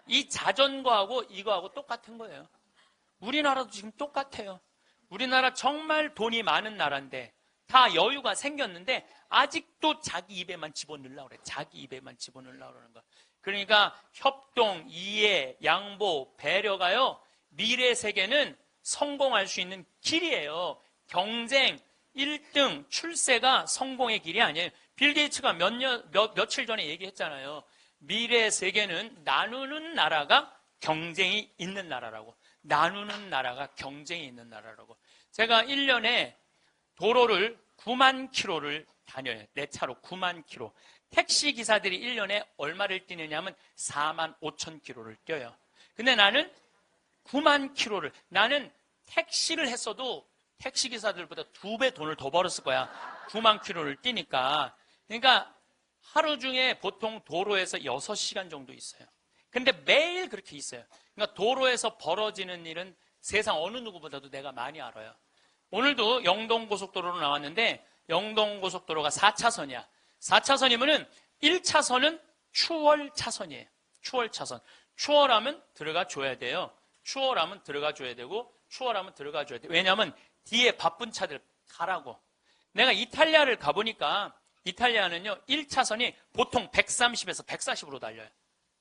이 자전거하고 이거하고 똑같은 거예요. 우리나라도 지금 똑같아요. 우리나라 정말 돈이 많은 나라인데 다 여유가 생겼는데 아직도 자기 입에만 집어넣으려고 그래. 자기 입에만 집어넣으려고 그러는 거야. 그러니까 협동, 이해, 양보, 배려가요. 미래 세계는 성공할 수 있는 길이에요. 경쟁, 1등, 출세가 성공의 길이 아니에요. 빌 게이츠가 며칠 전에 얘기했잖아요. 미래 세계는 나누는 나라가 경쟁이 있는 나라라고. 나누는 나라가 경쟁이 있는 나라라고. 제가 1년에 도로를 9만 킬로를 다녀요. 내 차로 9만 킬로. 택시 기사들이 1년에 얼마를 뛰느냐면 4만 5천 킬로를 뛰어요. 근데 나는 9만 킬로를, 나는 택시를 했어도 택시 기사들보다 2배 돈을 더 벌었을 거야. 9만 킬로를 뛰니까. 그러니까 하루 중에 보통 도로에서 6시간 정도 있어요. 근데 매일 그렇게 있어요. 그러니까 도로에서 벌어지는 일은 세상 어느 누구보다도 내가 많이 알아요. 오늘도 영동고속도로로 나왔는데 영동고속도로가 4차선이야. 4차선이면은 1차선은 추월차선이에요. 추월차선. 추월하면 들어가 줘야 돼요. 추월하면 들어가 줘야 되고 추월하면 들어가 줘야 돼요. 왜냐하면 뒤에 바쁜 차들 가라고. 내가 이탈리아를 가보니까 이탈리아는요, 1차선이 보통 130에서 140으로 달려요.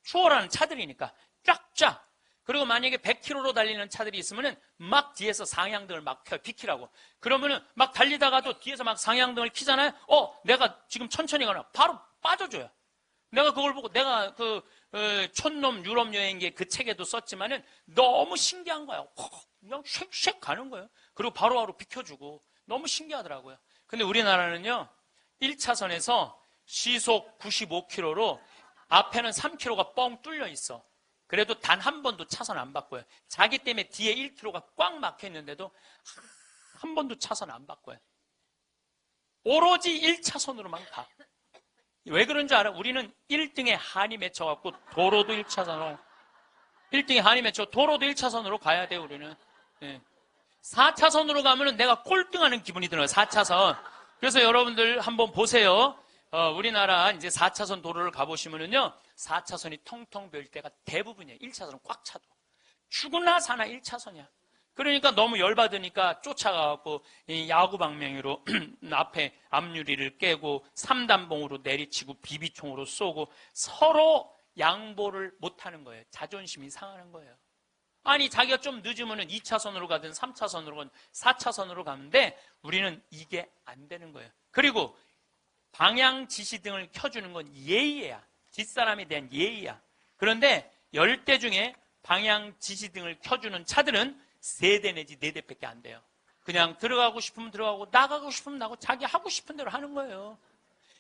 추월하는 차들이니까 쫙쫙. 그리고 만약에 100km로 달리는 차들이 있으면은 막 뒤에서 상향등을 막 켜요. 비키라고. 그러면은 막 달리다가도 뒤에서 막 상향등을 켜잖아요. 내가 지금 천천히 가나. 바로 빠져줘요. 내가 그걸 보고 내가 촌놈 유럽 여행기에 그 책에도 썼지만은 너무 신기한 거야. 그냥 쉑쉑 가는 거예요. 그리고 바로바로 비켜주고. 너무 신기하더라고요. 근데 우리나라는요, 1차선에서 시속 95km로 앞에는 3km가 뻥 뚫려 있어. 그래도 단 한 번도 차선 안 바꿔요. 자기 때문에 뒤에 1km가 꽉 막혀 있는데도 한 번도 차선 안 바꿔요. 오로지 1차선으로만 가. 왜 그런 줄 알아? 우리는 1등에 한이 맺혀갖고 도로도 1차선으로, 1등에 한이 맺혀 도로도 1차선으로 가야 돼요, 우리는. 네. 4차선으로 가면은 내가 꼴등하는 기분이 들어요, 4차선. 그래서 여러분들 한번 보세요. 우리나라 이제 4차선 도로를 가보시면은요, 4차선이 텅텅 비일 때가 대부분이에요. 1차선은 꽉 차도. 죽으나 사나 1차선이야. 그러니까 너무 열받으니까 쫓아가갖고 야구 방망이로 앞에 앞유리를 깨고 3단봉으로 내리치고 비비총으로 쏘고 서로 양보를 못하는 거예요. 자존심이 상하는 거예요. 아니 자기가 좀 늦으면 2차선으로 가든 3차선으로 가든 4차선으로 가는데 우리는 이게 안 되는 거예요. 그리고 방향 지시등을 켜주는 건 예의야. 뒷사람에 대한 예의야. 그런데 10대 중에 방향 지시등을 켜주는 차들은 3대 내지 4대밖에 안 돼요. 그냥 들어가고 싶으면 들어가고 나가고 싶으면 나가고 자기 하고 싶은 대로 하는 거예요.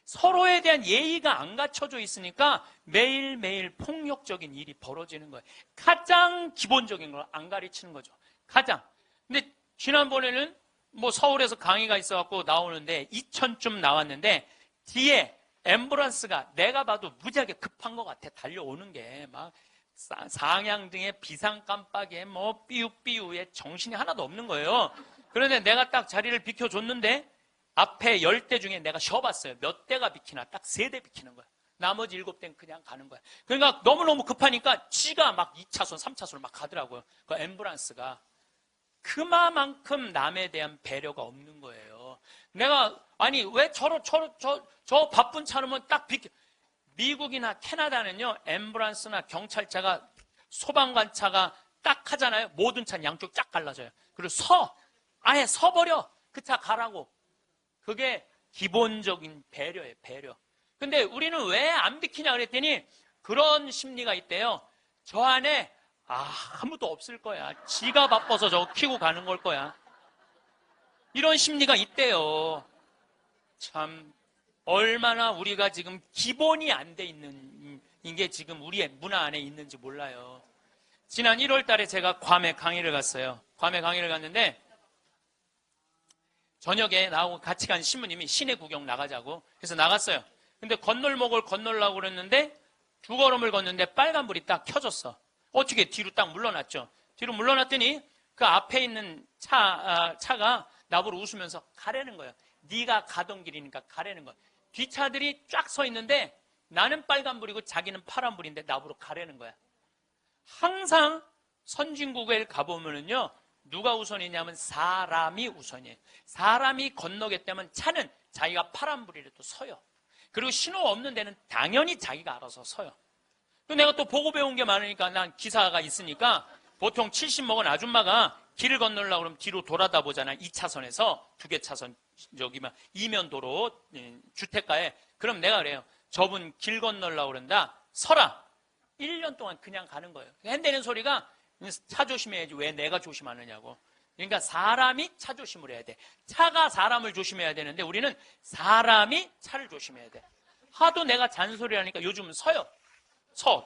서로에 대한 예의가 안 갖춰져 있으니까 매일매일 폭력적인 일이 벌어지는 거예요. 가장 기본적인 걸 안 가르치는 거죠. 가장. 근데 지난번에는 뭐 서울에서 강의가 있어갖고 나오는데 2000쯤 나왔는데 뒤에 앰뷸런스가 내가 봐도 무지하게 급한 것 같아. 달려오는 게 막 상향등에 비상 깜빡이에 뭐 삐우삐우에 정신이 하나도 없는 거예요. 그런데 내가 딱 자리를 비켜줬는데 앞에 10대 중에 내가 쉬어봤어요. 몇 대가 비키나? 딱 3대 비키는 거야. 나머지 7대는 그냥 가는 거야. 그러니까 너무너무 급하니까 지가 막 2차선, 3차선으로 막 가더라고요. 그 앰뷸런스가. 그만큼 남에 대한 배려가 없는 거예요. 내가 아니 왜 저 바쁜 차로만 딱 비켜. 미국이나 캐나다는요, 앰뷸런스나 경찰차가 소방관차가 딱 하잖아요. 모든 차는 양쪽 쫙 갈라져요. 그리고 아예 서버려. 그 차 가라고. 그게 기본적인 배려예요, 배려. 근데 우리는 왜 안 비키냐 그랬더니 그런 심리가 있대요. 저 안에 아무도 없을 거야. 지가 바빠서 저거 키고 가는 걸 거야. 이런 심리가 있대요. 참 얼마나 우리가 지금 기본이 안 돼 있는 게 지금 우리의 문화 안에 있는지 몰라요. 지난 1월 달에 제가 괌에 강의를 갔어요. 괌에 강의를 갔는데 저녁에 나하고 같이 간 신부님이 시내 구경 나가자고 해서 나갔어요. 근데 건널목을 건널라고 그랬는데 두 걸음을 걷는데 빨간불이 딱 켜졌어. 어떻게 뒤로 딱 물러났죠. 뒤로 물러났더니 그 앞에 있는 차가 나보고 웃으면서 가라는 거예요. 네가 가던 길이니까 가라는 거야. 뒷차들이 쫙 서 있는데 나는 빨간불이고 자기는 파란불인데 나보고 가라는 거야. 항상 선진국에 가보면은요, 누가 우선이냐면 사람이 우선이에요. 사람이 건너겠다면 차는 자기가 파란불이라도 서요. 그리고 신호 없는 데는 당연히 자기가 알아서 서요. 내가 또 보고 배운 게 많으니까 난 기사가 있으니까 보통 70 먹은 아줌마가 길을 건너려고 그러면 뒤로 돌아다 보잖아요. 2차선에서 2개 차선 저기만 이면도로 주택가에. 그럼 내가 그래요. 저분 길 건너려고 그런다. 서라. 1년 동안 그냥 가는 거예요. 핸대는 소리가 차 조심해야지 왜 내가 조심하느냐고. 그러니까 사람이 차 조심을 해야 돼. 차가 사람을 조심해야 되는데 우리는 사람이 차를 조심해야 돼. 하도 내가 잔소리하니까 요즘은 서요.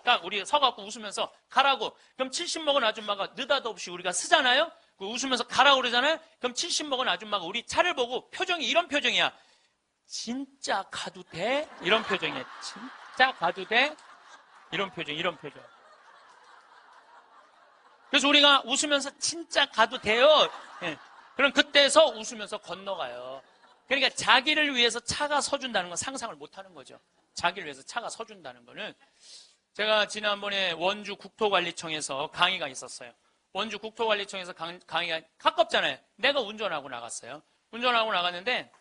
딱 우리가 서갖고 웃으면서 가라고. 그럼 70 먹은 아줌마가 느닷없이 우리가 쓰잖아요. 웃으면서 가라고 그러잖아요. 그럼 70 먹은 아줌마가 우리 차를 보고 표정이 이런 표정이야. 진짜 가도 돼? 이런 표정이야. 진짜 가도 돼? 이런 표정. 그래서 우리가 웃으면서 진짜 가도 돼요. 예. 그럼 그때서 웃으면서 건너가요. 그러니까 자기를 위해서 차가 서준다는 건 상상을 못하는 거죠. 자기를 위해서 차가 서준다는 거는. 제가 지난번에 원주 국토관리청에서 강의가 있었어요. 원주 국토관리청에서 강의가 가깝잖아요. 내가 운전하고 나갔어요. 운전하고 나갔는데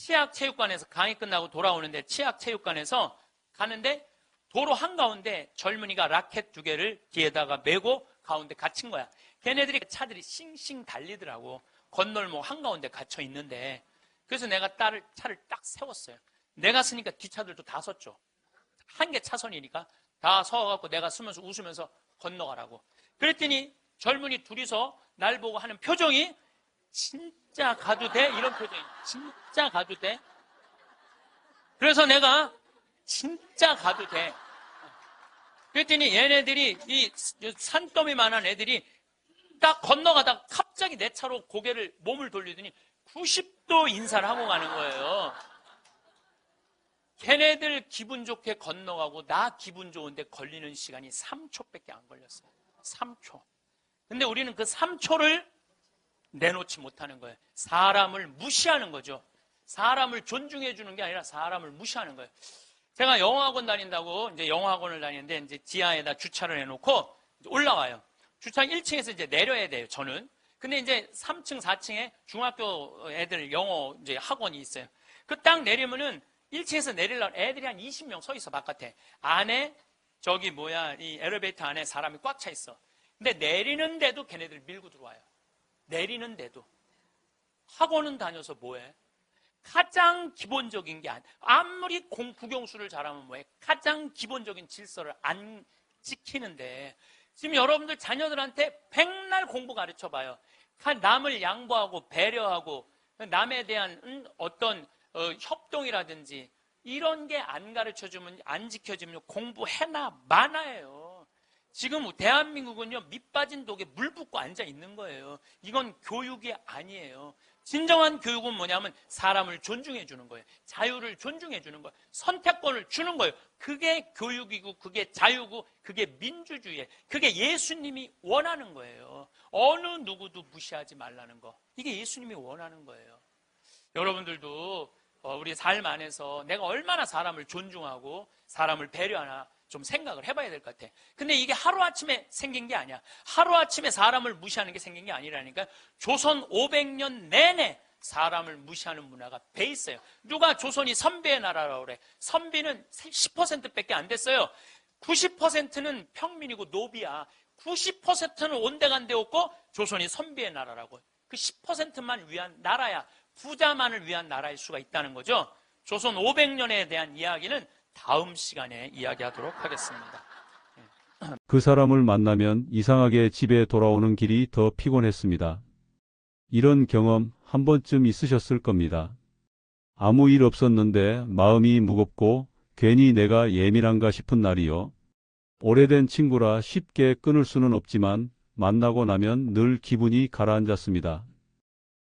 치악체육관에서 강의 끝나고 돌아오는데 치악체육관에서 가는데 도로 한가운데 젊은이가 라켓 2개를 뒤에다가 메고 가운데 갇힌 거야. 걔네들이 차들이 싱싱 달리더라고. 건널목 한가운데 갇혀 있는데. 그래서 내가 차를 딱 세웠어요. 내가 쓰니까 뒷차들도 다 섰죠. 한 개 차선이니까 다 서갖고 내가 쓰면서 웃으면서 건너가라고. 그랬더니 젊은이 둘이서 날 보고 하는 표정이 진짜 가도 돼? 이런 표정이. 진짜 가도 돼? 그래서 내가 진짜 가도 돼. 그랬더니 얘네들이 이 산더미만한 애들이 딱 건너가다가 갑자기 내 차로 몸을 돌리더니 90도 인사를 하고 가는 거예요. 걔네들 기분 좋게 건너가고 나 기분 좋은데 걸리는 시간이 3초밖에 안 걸렸어요. 3초. 근데 우리는 그 3초를 내놓지 못하는 거예요. 사람을 무시하는 거죠. 사람을 존중해 주는 게 아니라 사람을 무시하는 거예요. 제가 영어학원 다닌다고 이제 영어학원을 다니는데 이제 지하에다 주차를 해놓고 이제 올라와요. 주차 1층에서 이제 내려야 돼요, 저는. 근데 이제 3층, 4층에 중학교 애들 영어 이제 학원이 있어요. 그 딱 내리면은 1층에서 내리려면 애들이 한 20명 서 있어, 바깥에. 안에, 이 엘리베이터 안에 사람이 꽉 차 있어. 근데 내리는데도 걔네들 밀고 들어와요. 내리는데도. 학원은 다녀서 뭐해? 가장 기본적인 게 아무리 국영수를 잘하면 뭐해? 가장 기본적인 질서를 안 지키는데 지금 여러분들 자녀들한테 백날 공부 가르쳐 봐요. 남을 양보하고 배려하고 남에 대한 어떤 협동이라든지 이런 게 안 가르쳐주면 안 지켜지면 공부해나 마나예요. 지금 대한민국은요 밑빠진 독에 물 붓고 앉아 있는 거예요. 이건 교육이 아니에요. 진정한 교육은 뭐냐면 사람을 존중해 주는 거예요. 자유를 존중해 주는 거예요. 선택권을 주는 거예요. 그게 교육이고 그게 자유고 그게 민주주의예요. 그게 예수님이 원하는 거예요. 어느 누구도 무시하지 말라는 거. 이게 예수님이 원하는 거예요. 여러분들도 우리 삶 안에서 내가 얼마나 사람을 존중하고 사람을 배려하나 좀 생각을 해봐야 될 것 같아. 근데 이게 하루아침에 생긴 게 아니야. 하루아침에 사람을 무시하는 게 생긴 게 아니라니까. 조선 500년 내내 사람을 무시하는 문화가 배 있어요. 누가 조선이 선비의 나라라고 그래. 선비는 10%밖에 안 됐어요. 90%는 평민이고 노비야. 90%는 온데간데 없고 조선이 선비의 나라라고. 그 10%만 위한 나라야. 부자만을 위한 나라일 수가 있다는 거죠. 조선 500년에 대한 이야기는 다음 시간에 이야기하도록 하겠습니다. 그 사람을 만나면 이상하게 집에 돌아오는 길이 더 피곤했습니다. 이런 경험 한 번쯤 있으셨을 겁니다. 아무 일 없었는데 마음이 무겁고 괜히 내가 예민한가 싶은 날이요. 오래된 친구라 쉽게 끊을 수는 없지만 만나고 나면 늘 기분이 가라앉았습니다.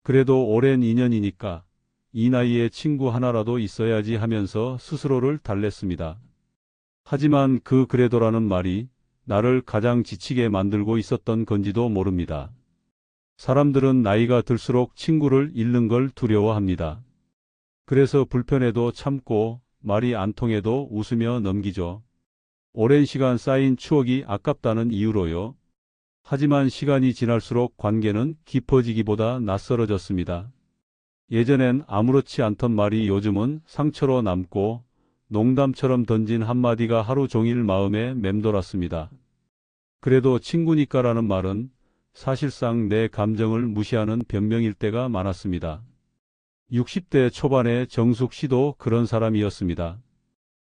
그래도 오랜 인연이니까 이 나이에 친구 하나라도 있어야지 하면서 스스로를 달랬습니다. 하지만 그 그래도라는 말이 나를 가장 지치게 만들고 있었던 건지도 모릅니다. 사람들은 나이가 들수록 친구를 잃는 걸 두려워합니다. 그래서 불편해도 참고 말이 안 통해도 웃으며 넘기죠. 오랜 시간 쌓인 추억이 아깝다는 이유로요. 하지만 시간이 지날수록 관계는 깊어지기보다 낯설어졌습니다. 예전엔 아무렇지 않던 말이 요즘은 상처로 남고 농담처럼 던진 한마디가 하루 종일 마음에 맴돌았습니다. 그래도 친구니까라는 말은 사실상 내 감정을 무시하는 변명일 때가 많았습니다. 60대 초반의 정숙 씨도 그런 사람이었습니다.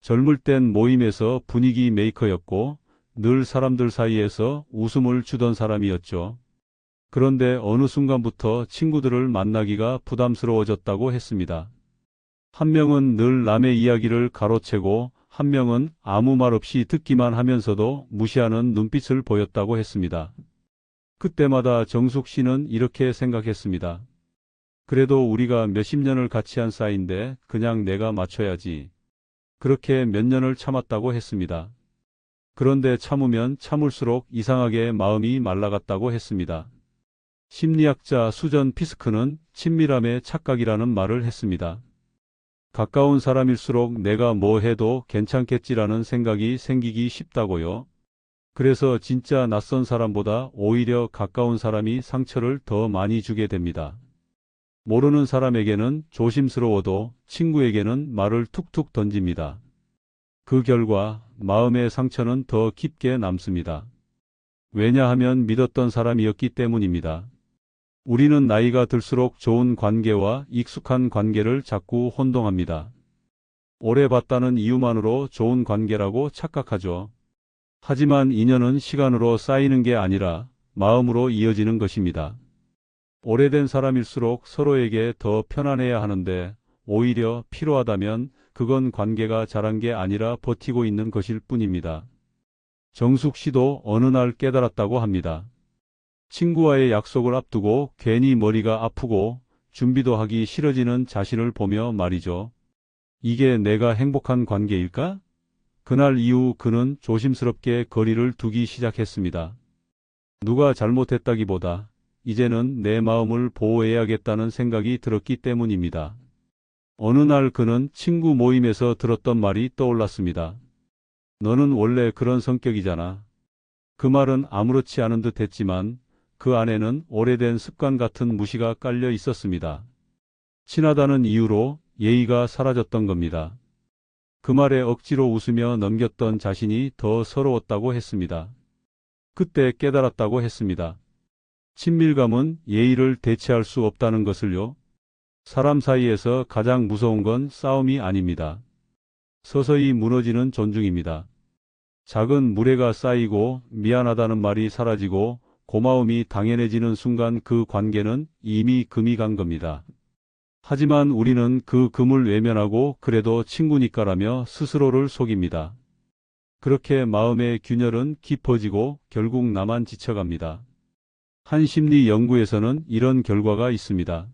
젊을 땐 모임에서 분위기 메이커였고 늘 사람들 사이에서 웃음을 주던 사람이었죠. 그런데 어느 순간부터 친구들을 만나기가 부담스러워졌다고 했습니다. 한 명은 늘 남의 이야기를 가로채고 한 명은 아무 말 없이 듣기만 하면서도 무시하는 눈빛을 보였다고 했습니다. 그때마다 정숙 씨는 이렇게 생각했습니다. 그래도 우리가 몇십 년을 같이 한 사이인데 그냥 내가 맞춰야지. 그렇게 몇 년을 참았다고 했습니다. 그런데 참으면 참을수록 이상하게 마음이 말라갔다고 했습니다. 심리학자 수전 피스크는 친밀함의 착각이라는 말을 했습니다. 가까운 사람일수록 내가 뭐 해도 괜찮겠지라는 생각이 생기기 쉽다고요. 그래서 진짜 낯선 사람보다 오히려 가까운 사람이 상처를 더 많이 주게 됩니다. 모르는 사람에게는 조심스러워도 친구에게는 말을 툭툭 던집니다. 그 결과 마음의 상처는 더 깊게 남습니다. 왜냐하면 믿었던 사람이었기 때문입니다. 우리는 나이가 들수록 좋은 관계와 익숙한 관계를 자꾸 혼동합니다. 오래 봤다는 이유만으로 좋은 관계라고 착각하죠. 하지만 인연은 시간으로 쌓이는 게 아니라 마음으로 이어지는 것입니다. 오래된 사람일수록 서로에게 더 편안해야 하는데 오히려 필요하다면 그건 관계가 자란 게 아니라 버티고 있는 것일 뿐입니다. 정숙 씨도 어느 날 깨달았다고 합니다. 친구와의 약속을 앞두고 괜히 머리가 아프고 준비도 하기 싫어지는 자신을 보며 말이죠. 이게 내가 행복한 관계일까? 그날 이후 그는 조심스럽게 거리를 두기 시작했습니다. 누가 잘못했다기보다 이제는 내 마음을 보호해야겠다는 생각이 들었기 때문입니다. 어느 날 그는 친구 모임에서 들었던 말이 떠올랐습니다. 너는 원래 그런 성격이잖아. 그 말은 아무렇지 않은 듯 했지만 그 안에는 오래된 습관 같은 무시가 깔려 있었습니다. 친하다는 이유로 예의가 사라졌던 겁니다. 그 말에 억지로 웃으며 넘겼던 자신이 더 서러웠다고 했습니다. 그때 깨달았다고 했습니다. 친밀감은 예의를 대체할 수 없다는 것을요. 사람 사이에서 가장 무서운 건 싸움이 아닙니다. 서서히 무너지는 존중입니다. 작은 무례가 쌓이고 미안하다는 말이 사라지고 고마움이 당연해지는 순간 그 관계는 이미 금이 간 겁니다. 하지만 우리는 그 금을 외면하고 그래도 친구니까라며 스스로를 속입니다. 그렇게 마음의 균열은 깊어지고 결국 나만 지쳐갑니다. 한 심리 연구에서는 이런 결과가 있습니다.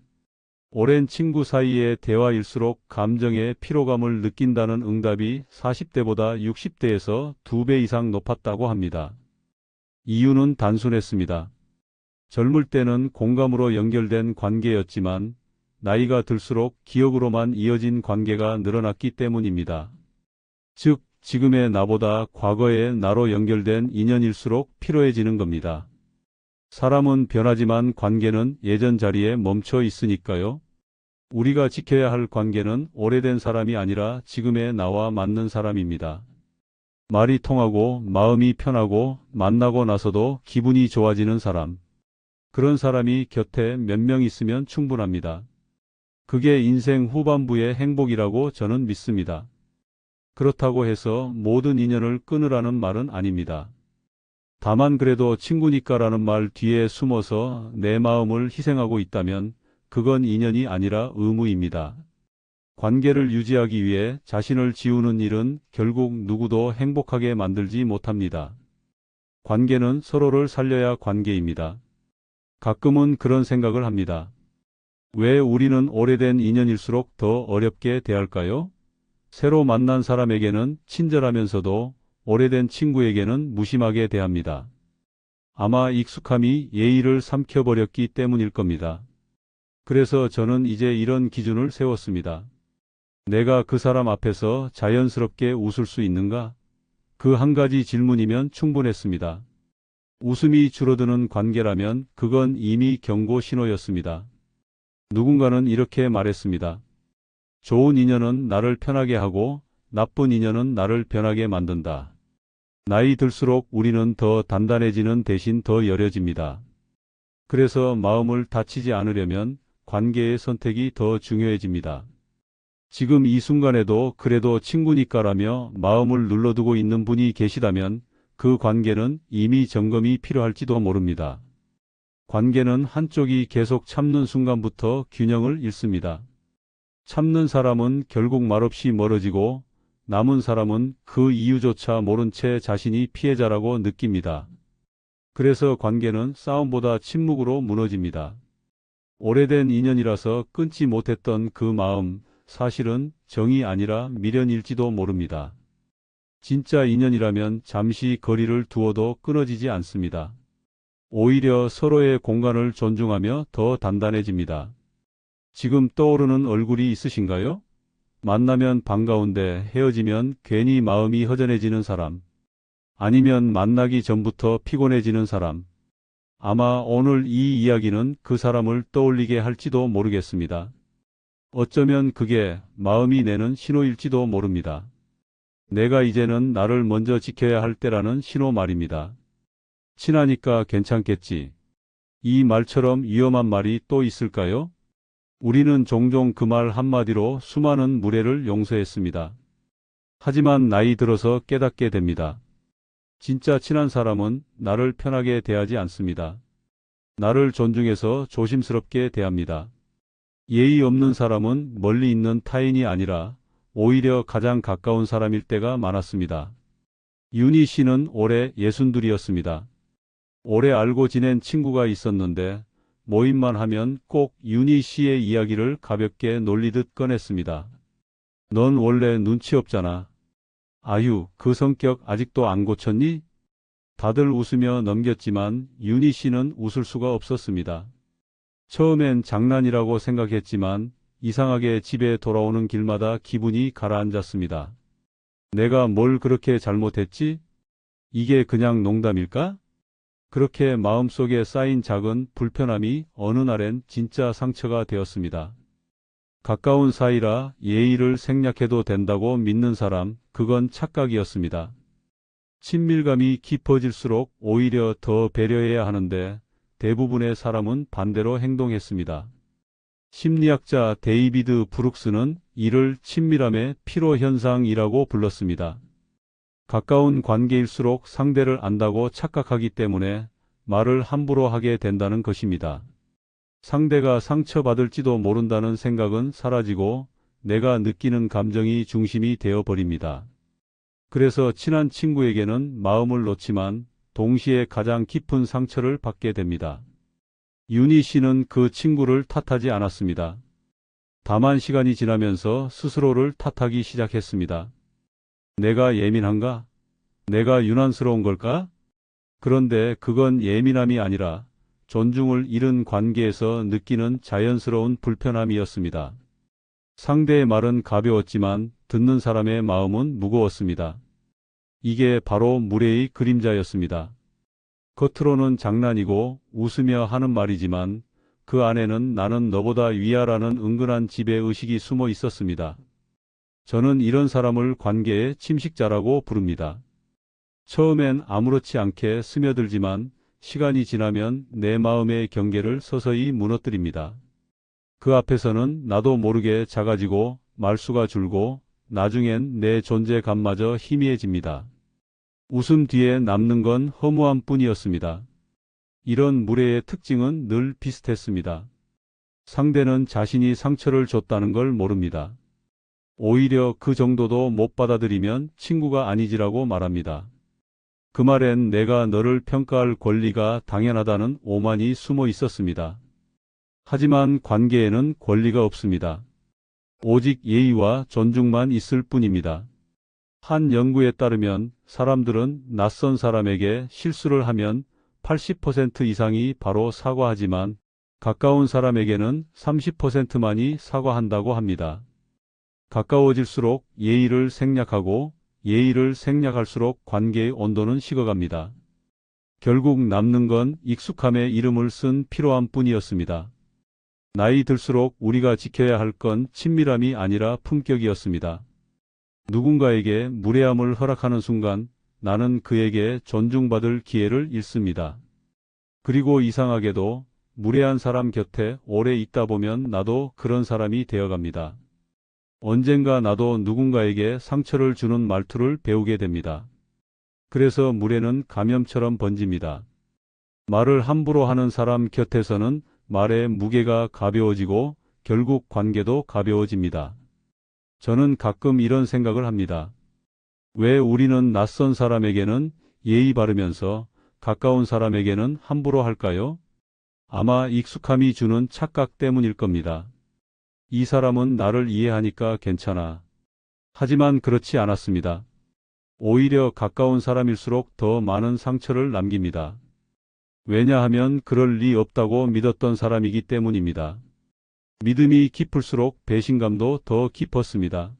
오랜 친구 사이의 대화일수록 감정의 피로감을 느낀다는 응답이 40대보다 60대에서 2배 이상 높았다고 합니다. 이유는 단순했습니다. 젊을 때는 공감으로 연결된 관계였지만 나이가 들수록 기억으로만 이어진 관계가 늘어났기 때문입니다. 즉, 지금의 나보다 과거의 나로 연결된 인연일수록 피로해지는 겁니다. 사람은 변하지만 관계는 예전 자리에 멈춰 있으니까요. 우리가 지켜야 할 관계는 오래된 사람이 아니라 지금의 나와 맞는 사람입니다. 말이 통하고 마음이 편하고 만나고 나서도 기분이 좋아지는 사람. 그런 사람이 곁에 몇 명 있으면 충분합니다. 그게 인생 후반부의 행복이라고 저는 믿습니다. 그렇다고 해서 모든 인연을 끊으라는 말은 아닙니다. 다만 그래도 친구니까라는 말 뒤에 숨어서 내 마음을 희생하고 있다면 그건 인연이 아니라 의무입니다. 관계를 유지하기 위해 자신을 지우는 일은 결국 누구도 행복하게 만들지 못합니다. 관계는 서로를 살려야 관계입니다. 가끔은 그런 생각을 합니다. 왜 우리는 오래된 인연일수록 더 어렵게 대할까요? 새로 만난 사람에게는 친절하면서도 오래된 친구에게는 무심하게 대합니다. 아마 익숙함이 예의를 삼켜버렸기 때문일 겁니다. 그래서 저는 이제 이런 기준을 세웠습니다. 내가 그 사람 앞에서 자연스럽게 웃을 수 있는가? 그 한 가지 질문이면 충분했습니다. 웃음이 줄어드는 관계라면 그건 이미 경고 신호였습니다. 누군가는 이렇게 말했습니다. 좋은 인연은 나를 편하게 하고 나쁜 인연은 나를 변하게 만든다. 나이 들수록 우리는 더 단단해지는 대신 더 여려집니다. 그래서 마음을 다치지 않으려면 관계의 선택이 더 중요해집니다. 지금 이 순간에도 그래도 친구니까라며 마음을 눌러두고 있는 분이 계시다면 그 관계는 이미 점검이 필요할지도 모릅니다. 관계는 한쪽이 계속 참는 순간부터 균형을 잃습니다. 참는 사람은 결국 말없이 멀어지고 남은 사람은 그 이유조차 모른 채 자신이 피해자라고 느낍니다. 그래서 관계는 싸움보다 침묵으로 무너집니다. 오래된 인연이라서 끊지 못했던 그 마음, 사실은 정이 아니라 미련일지도 모릅니다. 진짜 인연이라면 잠시 거리를 두어도 끊어지지 않습니다. 오히려 서로의 공간을 존중하며 더 단단해집니다. 지금 떠오르는 얼굴이 있으신가요? 만나면 반가운데 헤어지면 괜히 마음이 허전해지는 사람. 아니면 만나기 전부터 피곤해지는 사람. 아마 오늘 이 이야기는 그 사람을 떠올리게 할지도 모르겠습니다. 어쩌면 그게 마음이 내는 신호일지도 모릅니다. 내가 이제는 나를 먼저 지켜야 할 때라는 신호 말입니다. 친하니까 괜찮겠지. 이 말처럼 위험한 말이 또 있을까요? 우리는 종종 그 말 한마디로 수많은 무례를 용서했습니다. 하지만 나이 들어서 깨닫게 됩니다. 진짜 친한 사람은 나를 편하게 대하지 않습니다. 나를 존중해서 조심스럽게 대합니다. 예의 없는 사람은 멀리 있는 타인이 아니라 오히려 가장 가까운 사람일 때가 많았습니다. 윤희 씨는 올해 62이었습니다. 오래 알고 지낸 친구가 있었는데 모임만 하면 꼭 윤희 씨의 이야기를 가볍게 놀리듯 꺼냈습니다. 넌 원래 눈치 없잖아. 아유, 그 성격 아직도 안 고쳤니? 다들 웃으며 넘겼지만 윤희 씨는 웃을 수가 없었습니다. 처음엔 장난이라고 생각했지만 이상하게 집에 돌아오는 길마다 기분이 가라앉았습니다. 내가 뭘 그렇게 잘못했지? 이게 그냥 농담일까? 그렇게 마음속에 쌓인 작은 불편함이 어느 날엔 진짜 상처가 되었습니다. 가까운 사이라 예의를 생략해도 된다고 믿는 사람, 그건 착각이었습니다. 친밀감이 깊어질수록 오히려 더 배려해야 하는데 대부분의 사람은 반대로 행동했습니다. 심리학자 데이비드 브룩스는 이를 친밀함의 피로현상이라고 불렀습니다. 가까운 관계일수록 상대를 안다고 착각하기 때문에 말을 함부로 하게 된다는 것입니다. 상대가 상처받을지도 모른다는 생각은 사라지고 내가 느끼는 감정이 중심이 되어버립니다. 그래서 친한 친구에게는 마음을 놓지만 동시에 가장 깊은 상처를 받게 됩니다. 윤희 씨는 그 친구를 탓하지 않았습니다. 다만 시간이 지나면서 스스로를 탓하기 시작했습니다. 내가 예민한가? 내가 유난스러운 걸까? 그런데 그건 예민함이 아니라 존중을 잃은 관계에서 느끼는 자연스러운 불편함이었습니다. 상대의 말은 가벼웠지만 듣는 사람의 마음은 무거웠습니다. 이게 바로 무례의 그림자였습니다. 겉으로는 장난이고 웃으며 하는 말이지만 그 안에는 나는 너보다 위하라는 은근한 지배의식이 숨어 있었습니다. 저는 이런 사람을 관계의 침식자라고 부릅니다. 처음엔 아무렇지 않게 스며들지만 시간이 지나면 내 마음의 경계를 서서히 무너뜨립니다. 그 앞에서는 나도 모르게 작아지고 말수가 줄고 나중엔 내 존재감마저 희미해집니다. 웃음 뒤에 남는 건 허무함 뿐이었습니다. 이런 무례의 특징은 늘 비슷했습니다. 상대는 자신이 상처를 줬다는 걸 모릅니다. 오히려 그 정도도 못 받아들이면 친구가 아니지라고 말합니다. 그 말엔 내가 너를 평가할 권리가 당연하다는 오만이 숨어 있었습니다. 하지만 관계에는 권리가 없습니다. 오직 예의와 존중만 있을 뿐입니다. 한 연구에 따르면 사람들은 낯선 사람에게 실수를 하면 80% 이상이 바로 사과하지만 가까운 사람에게는 30%만이 사과한다고 합니다. 가까워질수록 예의를 생략하고 예의를 생략할수록 관계의 온도는 식어갑니다. 결국 남는 건 익숙함의 이름을 쓴 피로함 뿐이었습니다. 나이 들수록 우리가 지켜야 할 건 친밀함이 아니라 품격이었습니다. 누군가에게 무례함을 허락하는 순간 나는 그에게 존중받을 기회를 잃습니다. 그리고 이상하게도 무례한 사람 곁에 오래 있다 보면 나도 그런 사람이 되어갑니다. 언젠가 나도 누군가에게 상처를 주는 말투를 배우게 됩니다. 그래서 무례는 감염처럼 번집니다. 말을 함부로 하는 사람 곁에서는 말의 무게가 가벼워지고 결국 관계도 가벼워집니다. 저는 가끔 이런 생각을 합니다. 왜 우리는 낯선 사람에게는 예의 바르면서 가까운 사람에게는 함부로 할까요? 아마 익숙함이 주는 착각 때문일 겁니다. 이 사람은 나를 이해하니까 괜찮아. 하지만 그렇지 않았습니다. 오히려 가까운 사람일수록 더 많은 상처를 남깁니다. 왜냐하면 그럴 리 없다고 믿었던 사람이기 때문입니다. 믿음이 깊을수록 배신감도 더 깊었습니다.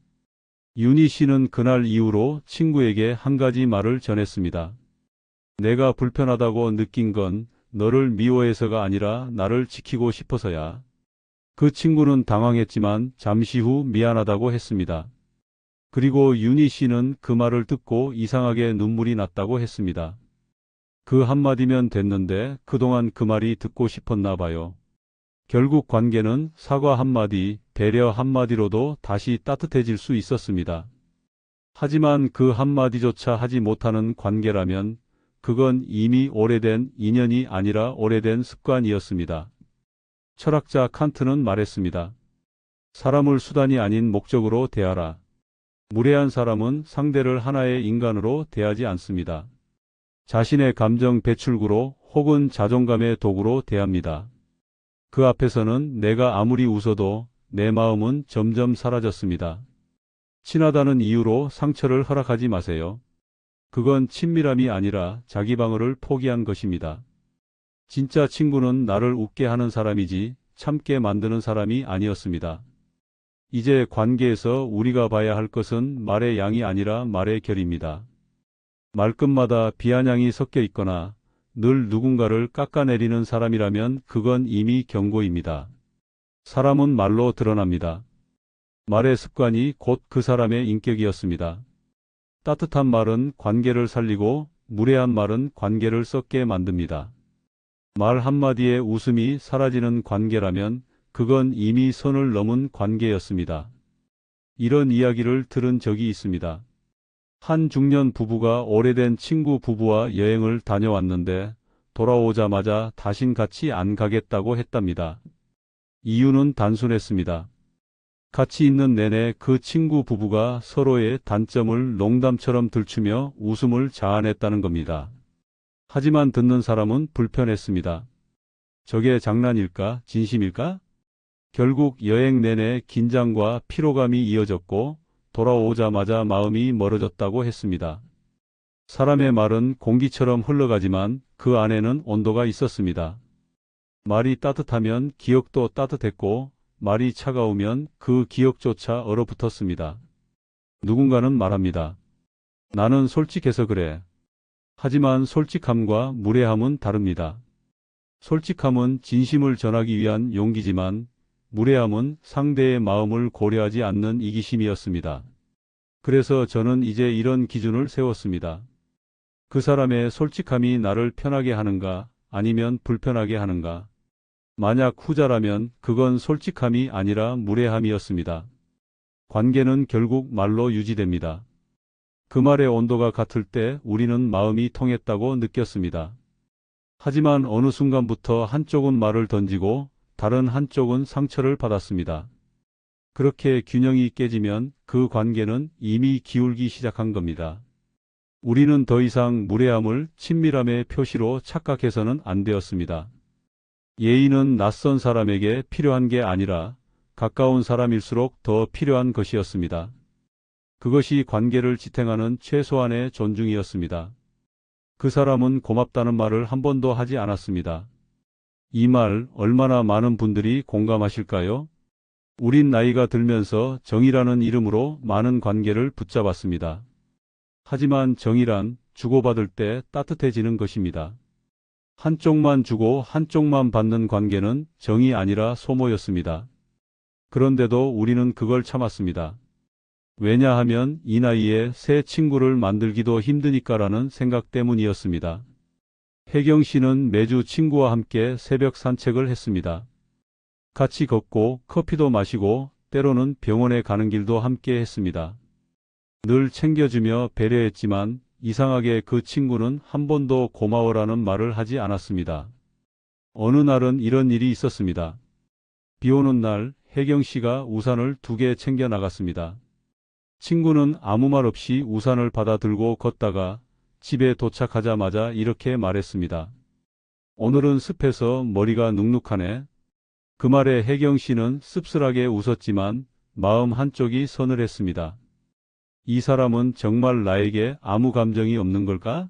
윤희 씨는 그날 이후로 친구에게 한 가지 말을 전했습니다. 내가 불편하다고 느낀 건 너를 미워해서가 아니라 나를 지키고 싶어서야. 그 친구는 당황했지만 잠시 후 미안하다고 했습니다. 그리고 윤희 씨는 그 말을 듣고 이상하게 눈물이 났다고 했습니다. 그 한마디면 됐는데 그동안 그 말이 듣고 싶었나 봐요. 결국 관계는 사과 한마디, 배려 한마디로도 다시 따뜻해질 수 있었습니다. 하지만 그 한마디조차 하지 못하는 관계라면 그건 이미 오래된 인연이 아니라 오래된 습관이었습니다. 철학자 칸트는 말했습니다. 사람을 수단이 아닌 목적으로 대하라. 무례한 사람은 상대를 하나의 인간으로 대하지 않습니다. 자신의 감정 배출구로 혹은 자존감의 도구로 대합니다. 그 앞에서는 내가 아무리 웃어도 내 마음은 점점 사라졌습니다. 친하다는 이유로 상처를 허락하지 마세요. 그건 친밀함이 아니라 자기 방어를 포기한 것입니다. 진짜 친구는 나를 웃게 하는 사람이지 참게 만드는 사람이 아니었습니다. 이제 관계에서 우리가 봐야 할 것은 말의 양이 아니라 말의 결입니다. 말끝마다 비아냥이 섞여 있거나 늘 누군가를 깎아내리는 사람이라면 그건 이미 경고입니다. 사람은 말로 드러납니다. 말의 습관이 곧 그 사람의 인격이었습니다. 따뜻한 말은 관계를 살리고 무례한 말은 관계를 썩게 만듭니다. 말 한마디에 웃음이 사라지는 관계라면 그건 이미 선을 넘은 관계였습니다. 이런 이야기를 들은 적이 있습니다. 한 중년 부부가 오래된 친구 부부와 여행을 다녀왔는데 돌아오자마자 다신 같이 안 가겠다고 했답니다. 이유는 단순했습니다. 같이 있는 내내 그 친구 부부가 서로의 단점을 농담처럼 들추며 웃음을 자아냈다는 겁니다. 하지만 듣는 사람은 불편했습니다. 저게 장난일까? 진심일까? 결국 여행 내내 긴장과 피로감이 이어졌고 돌아오자마자 마음이 멀어졌다고 했습니다. 사람의 말은 공기처럼 흘러가지만 그 안에는 온도가 있었습니다. 말이 따뜻하면 기억도 따뜻했고 말이 차가우면 그 기억조차 얼어붙었습니다. 누군가는 말합니다. 나는 솔직해서 그래. 하지만 솔직함과 무례함은 다릅니다. 솔직함은 진심을 전하기 위한 용기지만 무례함은 상대의 마음을 고려하지 않는 이기심이었습니다. 그래서 저는 이제 이런 기준을 세웠습니다. 그 사람의 솔직함이 나를 편하게 하는가 아니면 불편하게 하는가. 만약 후자라면 그건 솔직함이 아니라 무례함이었습니다. 관계는 결국 말로 유지됩니다. 그 말의 온도가 같을 때 우리는 마음이 통했다고 느꼈습니다. 하지만 어느 순간부터 한쪽은 말을 던지고 다른 한쪽은 상처를 받았습니다. 그렇게 균형이 깨지면 그 관계는 이미 기울기 시작한 겁니다. 우리는 더 이상 무례함을 친밀함의 표시로 착각해서는 안 되었습니다. 예의는 낯선 사람에게 필요한 게 아니라 가까운 사람일수록 더 필요한 것이었습니다. 그것이 관계를 지탱하는 최소한의 존중이었습니다. 그 사람은 고맙다는 말을 한 번도 하지 않았습니다. 이 말 얼마나 많은 분들이 공감하실까요? 우린 나이가 들면서 정이라는 이름으로 많은 관계를 붙잡았습니다. 하지만 정이란 주고받을 때 따뜻해지는 것입니다. 한쪽만 주고 한쪽만 받는 관계는 정이 아니라 소모였습니다. 그런데도 우리는 그걸 참았습니다. 왜냐하면 이 나이에 새 친구를 만들기도 힘드니까라는 생각 때문이었습니다. 혜경 씨는 매주 친구와 함께 새벽 산책을 했습니다. 같이 걷고 커피도 마시고 때로는 병원에 가는 길도 함께 했습니다. 늘 챙겨주며 배려했지만 이상하게 그 친구는 한 번도 고마워라는 말을 하지 않았습니다. 어느 날은 이런 일이 있었습니다. 비 오는 날 혜경 씨가 우산을 2개 챙겨 나갔습니다. 친구는 아무 말 없이 우산을 받아 들고 걷다가 집에 도착하자마자 이렇게 말했습니다. 오늘은 습해서 머리가 눅눅하네. 그 말에 혜경 씨는 씁쓸하게 웃었지만 마음 한쪽이 서늘했습니다. 이 사람은 정말 나에게 아무 감정이 없는 걸까?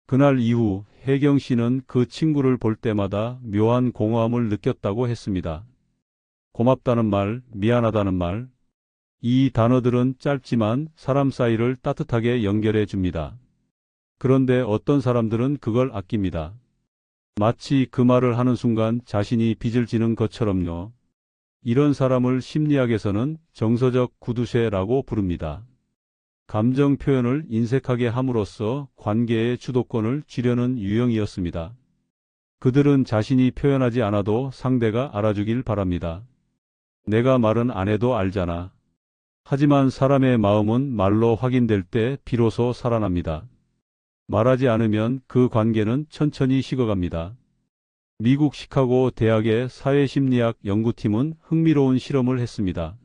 그날 이후 혜경 씨는 그 친구를 볼 때마다 묘한 공허함을 느꼈다고 했습니다. 고맙다는 말, 미안하다는 말. 이 단어들은 짧지만 사람 사이를 따뜻하게 연결해 줍니다. 그런데 어떤 사람들은 그걸 아낍니다. 마치 그 말을 하는 순간 자신이 빚을 지는 것처럼요. 이런 사람을 심리학에서는 정서적 구두쇠라고 부릅니다. 감정 표현을 인색하게 함으로써 관계의 주도권을 쥐려는 유형이었습니다. 그들은 자신이 표현하지 않아도 상대가 알아주길 바랍니다. 내가 말은 안 해도 알잖아. 하지만 사람의 마음은 말로 확인될 때 비로소 살아납니다. 말하지 않으면 그 관계는 천천히 식어갑니다. 미국 시카고 대학의 사회심리학 연구팀은 흥미로운 실험을 했습니다.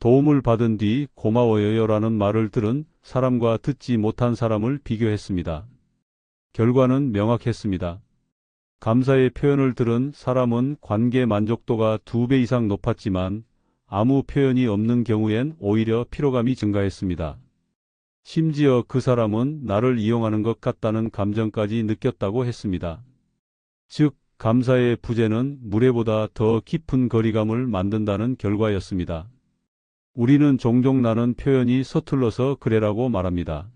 도움을 받은 뒤 고마워요라는 말을 들은 사람과 듣지 못한 사람을 비교했습니다. 결과는 명확했습니다. 감사의 표현을 들은 사람은 관계 만족도가 2배 이상 높았지만 아무 표현이 없는 경우엔 오히려 피로감이 증가했습니다. 심지어 그 사람은 나를 이용하는 것 같다는 감정까지 느꼈다고 했습니다. 즉, 감사의 부재는 무례보다 더 깊은 거리감을 만든다는 결과였습니다. 우리는 종종 나는 표현이 서툴러서 그래라고 말합니다.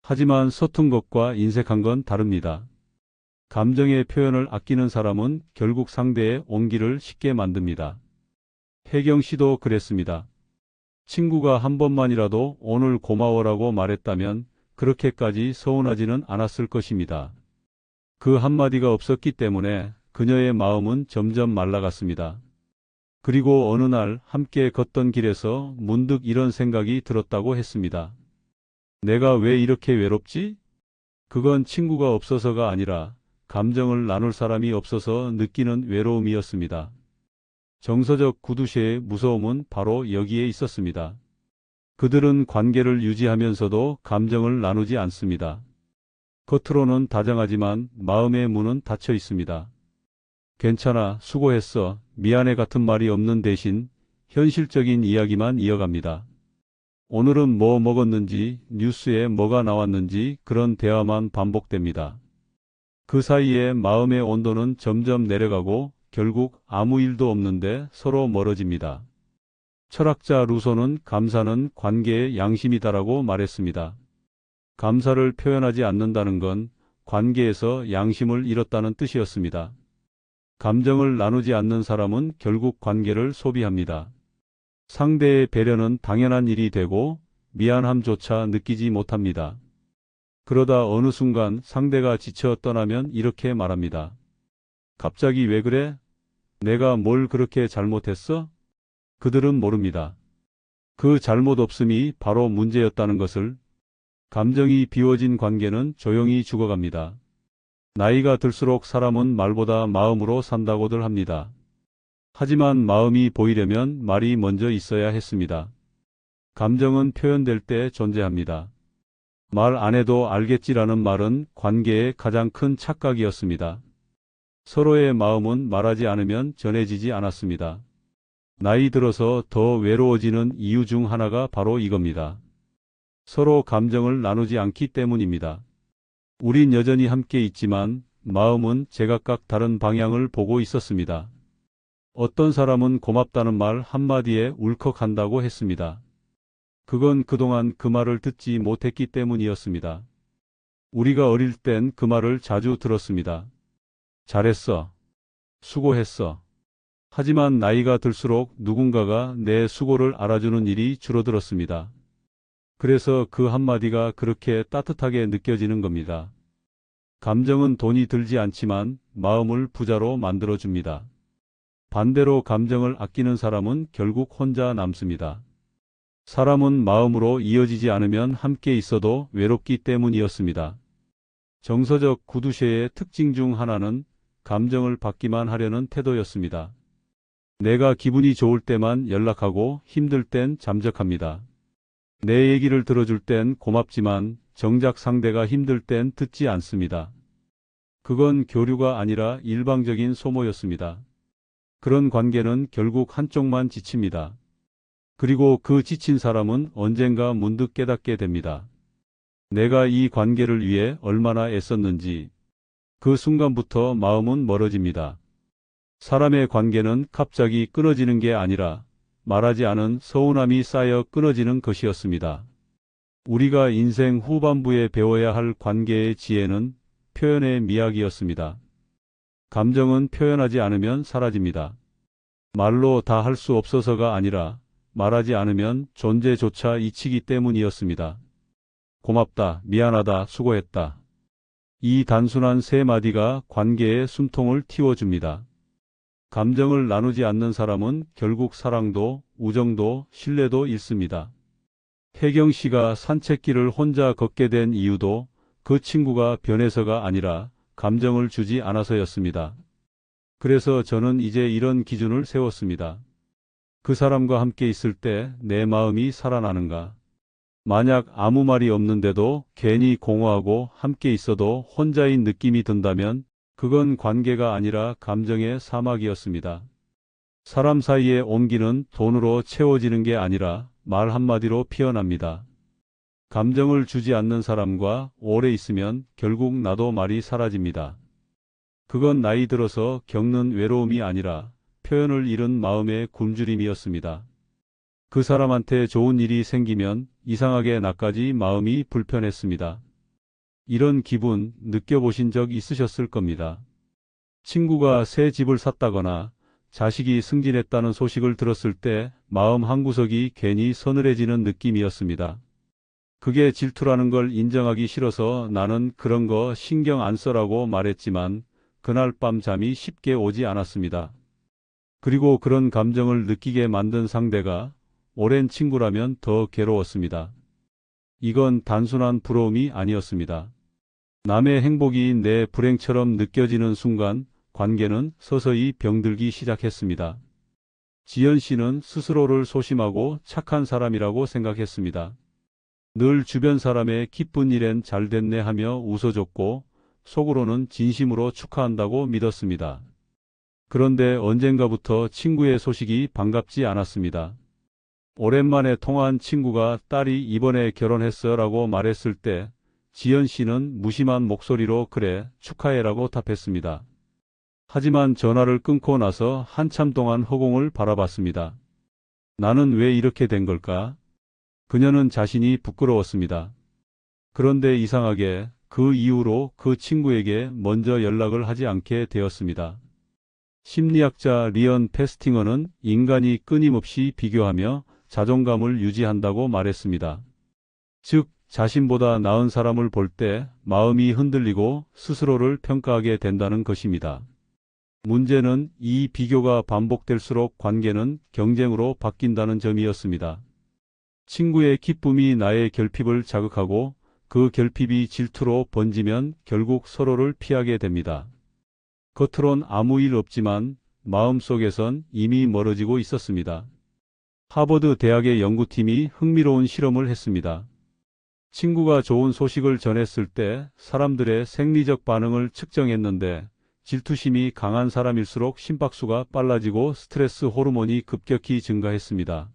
하지만 서툰 것과 인색한 건 다릅니다. 감정의 표현을 아끼는 사람은 결국 상대의 온기를 쉽게 만듭니다. 혜경 씨도 그랬습니다. 친구가 한 번만이라도 오늘 고마워라고 말했다면 그렇게까지 서운하지는 않았을 것입니다. 그 한마디가 없었기 때문에 그녀의 마음은 점점 말라갔습니다. 그리고 어느 날 함께 걷던 길에서 문득 이런 생각이 들었다고 했습니다. 내가 왜 이렇게 외롭지? 그건 친구가 없어서가 아니라 감정을 나눌 사람이 없어서 느끼는 외로움이었습니다. 정서적 구두쇠의 무서움은 바로 여기에 있었습니다. 그들은 관계를 유지하면서도 감정을 나누지 않습니다. 겉으로는 다정하지만 마음의 문은 닫혀 있습니다. 괜찮아, 수고했어, 미안해 같은 말이 없는 대신 현실적인 이야기만 이어갑니다. 오늘은 뭐 먹었는지, 뉴스에 뭐가 나왔는지 그런 대화만 반복됩니다. 그 사이에 마음의 온도는 점점 내려가고 결국 아무 일도 없는데 서로 멀어집니다. 철학자 루소는 감사는 관계의 양심이다라고 말했습니다. 감사를 표현하지 않는다는 건 관계에서 양심을 잃었다는 뜻이었습니다. 감정을 나누지 않는 사람은 결국 관계를 소비합니다. 상대의 배려는 당연한 일이 되고 미안함조차 느끼지 못합니다. 그러다 어느 순간 상대가 지쳐 떠나면 이렇게 말합니다. 갑자기 왜 그래? 내가 뭘 그렇게 잘못했어? 그들은 모릅니다. 그 잘못 없음이 바로 문제였다는 것을. 감정이 비워진 관계는 조용히 죽어갑니다. 나이가 들수록 사람은 말보다 마음으로 산다고들 합니다. 하지만 마음이 보이려면 말이 먼저 있어야 했습니다. 감정은 표현될 때 존재합니다. 말 안 해도 알겠지라는 말은 관계의 가장 큰 착각이었습니다. 서로의 마음은 말하지 않으면 전해지지 않았습니다. 나이 들어서 더 외로워지는 이유 중 하나가 바로 이겁니다. 서로 감정을 나누지 않기 때문입니다. 우린 여전히 함께 있지만 마음은 제각각 다른 방향을 보고 있었습니다. 어떤 사람은 고맙다는 말 한마디에 울컥한다고 했습니다. 그건 그동안 그 말을 듣지 못했기 때문이었습니다. 우리가 어릴 땐 그 말을 자주 들었습니다. 잘했어. 수고했어. 하지만 나이가 들수록 누군가가 내 수고를 알아주는 일이 줄어들었습니다. 그래서 그 한마디가 그렇게 따뜻하게 느껴지는 겁니다. 감정은 돈이 들지 않지만 마음을 부자로 만들어줍니다. 반대로 감정을 아끼는 사람은 결국 혼자 남습니다. 사람은 마음으로 이어지지 않으면 함께 있어도 외롭기 때문이었습니다. 정서적 구두쇠의 특징 중 하나는 감정을 받기만 하려는 태도였습니다. 내가 기분이 좋을 때만 연락하고 힘들 땐 잠적합니다. 내 얘기를 들어줄 땐 고맙지만 정작 상대가 힘들 땐 듣지 않습니다. 그건 교류가 아니라 일방적인 소모였습니다. 그런 관계는 결국 한쪽만 지칩니다. 그리고 그 지친 사람은 언젠가 문득 깨닫게 됩니다. 내가 이 관계를 위해 얼마나 애썼는지. 그 순간부터 마음은 멀어집니다. 사람의 관계는 갑자기 끊어지는 게 아니라 말하지 않은 서운함이 쌓여 끊어지는 것이었습니다. 우리가 인생 후반부에 배워야 할 관계의 지혜는 표현의 미학이었습니다. 감정은 표현하지 않으면 사라집니다. 말로 다 할 수 없어서가 아니라 말하지 않으면 존재조차 잊히기 때문이었습니다. 고맙다, 미안하다, 수고했다. 이 단순한 세 마디가 관계의 숨통을 틔워줍니다. 감정을 나누지 않는 사람은 결국 사랑도, 우정도, 신뢰도 잃습니다. 혜경 씨가 산책길을 혼자 걷게 된 이유도 그 친구가 변해서가 아니라 감정을 주지 않아서였습니다. 그래서 저는 이제 이런 기준을 세웠습니다. 그 사람과 함께 있을 때 내 마음이 살아나는가? 만약 아무 말이 없는데도 괜히 공허하고 함께 있어도 혼자인 느낌이 든다면 그건 관계가 아니라 감정의 사막이었습니다. 사람 사이의 온기는 돈으로 채워지는 게 아니라 말 한마디로 피어납니다. 감정을 주지 않는 사람과 오래 있으면 결국 나도 말이 사라집니다. 그건 나이 들어서 겪는 외로움이 아니라 표현을 잃은 마음의 굶주림이었습니다. 그 사람한테 좋은 일이 생기면 이상하게 나까지 마음이 불편했습니다. 이런 기분 느껴보신 적 있으셨을 겁니다. 친구가 새 집을 샀다거나 자식이 승진했다는 소식을 들었을 때 마음 한구석이 괜히 서늘해지는 느낌이었습니다. 그게 질투라는 걸 인정하기 싫어서 나는 그런 거 신경 안 써라고 말했지만 그날 밤 잠이 쉽게 오지 않았습니다. 그리고 그런 감정을 느끼게 만든 상대가 오랜 친구라면 더 괴로웠습니다. 이건 단순한 부러움이 아니었습니다. 남의 행복이 내 불행처럼 느껴지는 순간 관계는 서서히 병들기 시작했습니다. 지연 씨는 스스로를 소심하고 착한 사람이라고 생각했습니다. 늘 주변 사람의 기쁜 일엔 잘 됐네 하며 웃어줬고 속으로는 진심으로 축하한다고 믿었습니다. 그런데 언젠가부터 친구의 소식이 반갑지 않았습니다. 오랜만에 통화한 친구가 딸이 이번에 결혼했어라고 말했을 때 지연 씨는 무심한 목소리로 그래, 축하해라고 답했습니다. 하지만 전화를 끊고 나서 한참 동안 허공을 바라봤습니다. 나는 왜 이렇게 된 걸까? 그녀는 자신이 부끄러웠습니다. 그런데 이상하게 그 이후로 그 친구에게 먼저 연락을 하지 않게 되었습니다. 심리학자 리언 페스팅어는 인간이 끊임없이 비교하며 자존감을 유지한다고 말했습니다. 즉, 자신보다 나은 사람을 볼 때 마음이 흔들리고 스스로를 평가하게 된다는 것입니다. 문제는 이 비교가 반복될수록 관계는 경쟁으로 바뀐다는 점이었습니다. 친구의 기쁨이 나의 결핍을 자극하고 그 결핍이 질투로 번지면 결국 서로를 피하게 됩니다. 겉으론 아무 일 없지만 마음속에선 이미 멀어지고 있었습니다. 하버드 대학의 연구팀이 흥미로운 실험을 했습니다. 친구가 좋은 소식을 전했을 때 사람들의 생리적 반응을 측정했는데 질투심이 강한 사람일수록 심박수가 빨라지고 스트레스 호르몬이 급격히 증가했습니다.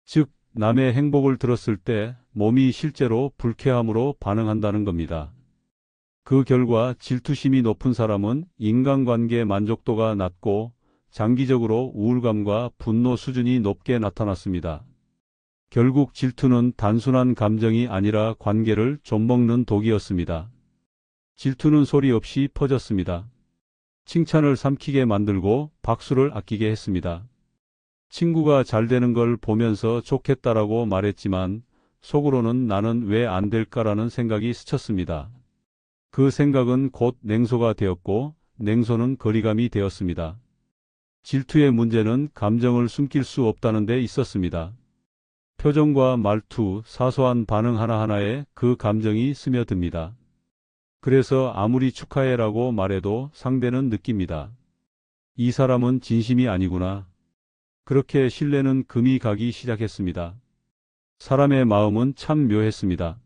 즉, 남의 행복을 들었을 때 몸이 실제로 불쾌함으로 반응한다는 겁니다. 그 결과 질투심이 높은 사람은 인간관계 만족도가 낮고 장기적으로 우울감과 분노 수준이 높게 나타났습니다. 결국 질투는 단순한 감정이 아니라 관계를 좀먹는 독이었습니다. 질투는 소리 없이 퍼졌습니다. 칭찬을 삼키게 만들고 박수를 아끼게 했습니다. 친구가 잘 되는 걸 보면서 좋겠다라고 말했지만 속으로는 나는 왜 안 될까라는 생각이 스쳤습니다. 그 생각은 곧 냉소가 되었고 냉소는 거리감이 되었습니다. 질투의 문제는 감정을 숨길 수 없다는 데 있었습니다. 표정과 말투, 사소한 반응 하나하나에 그 감정이 스며듭니다. 그래서 아무리 축하해라고 말해도 상대는 느낍니다. 이 사람은 진심이 아니구나. 그렇게 신뢰는 금이 가기 시작했습니다. 사람의 마음은 참 묘했습니다.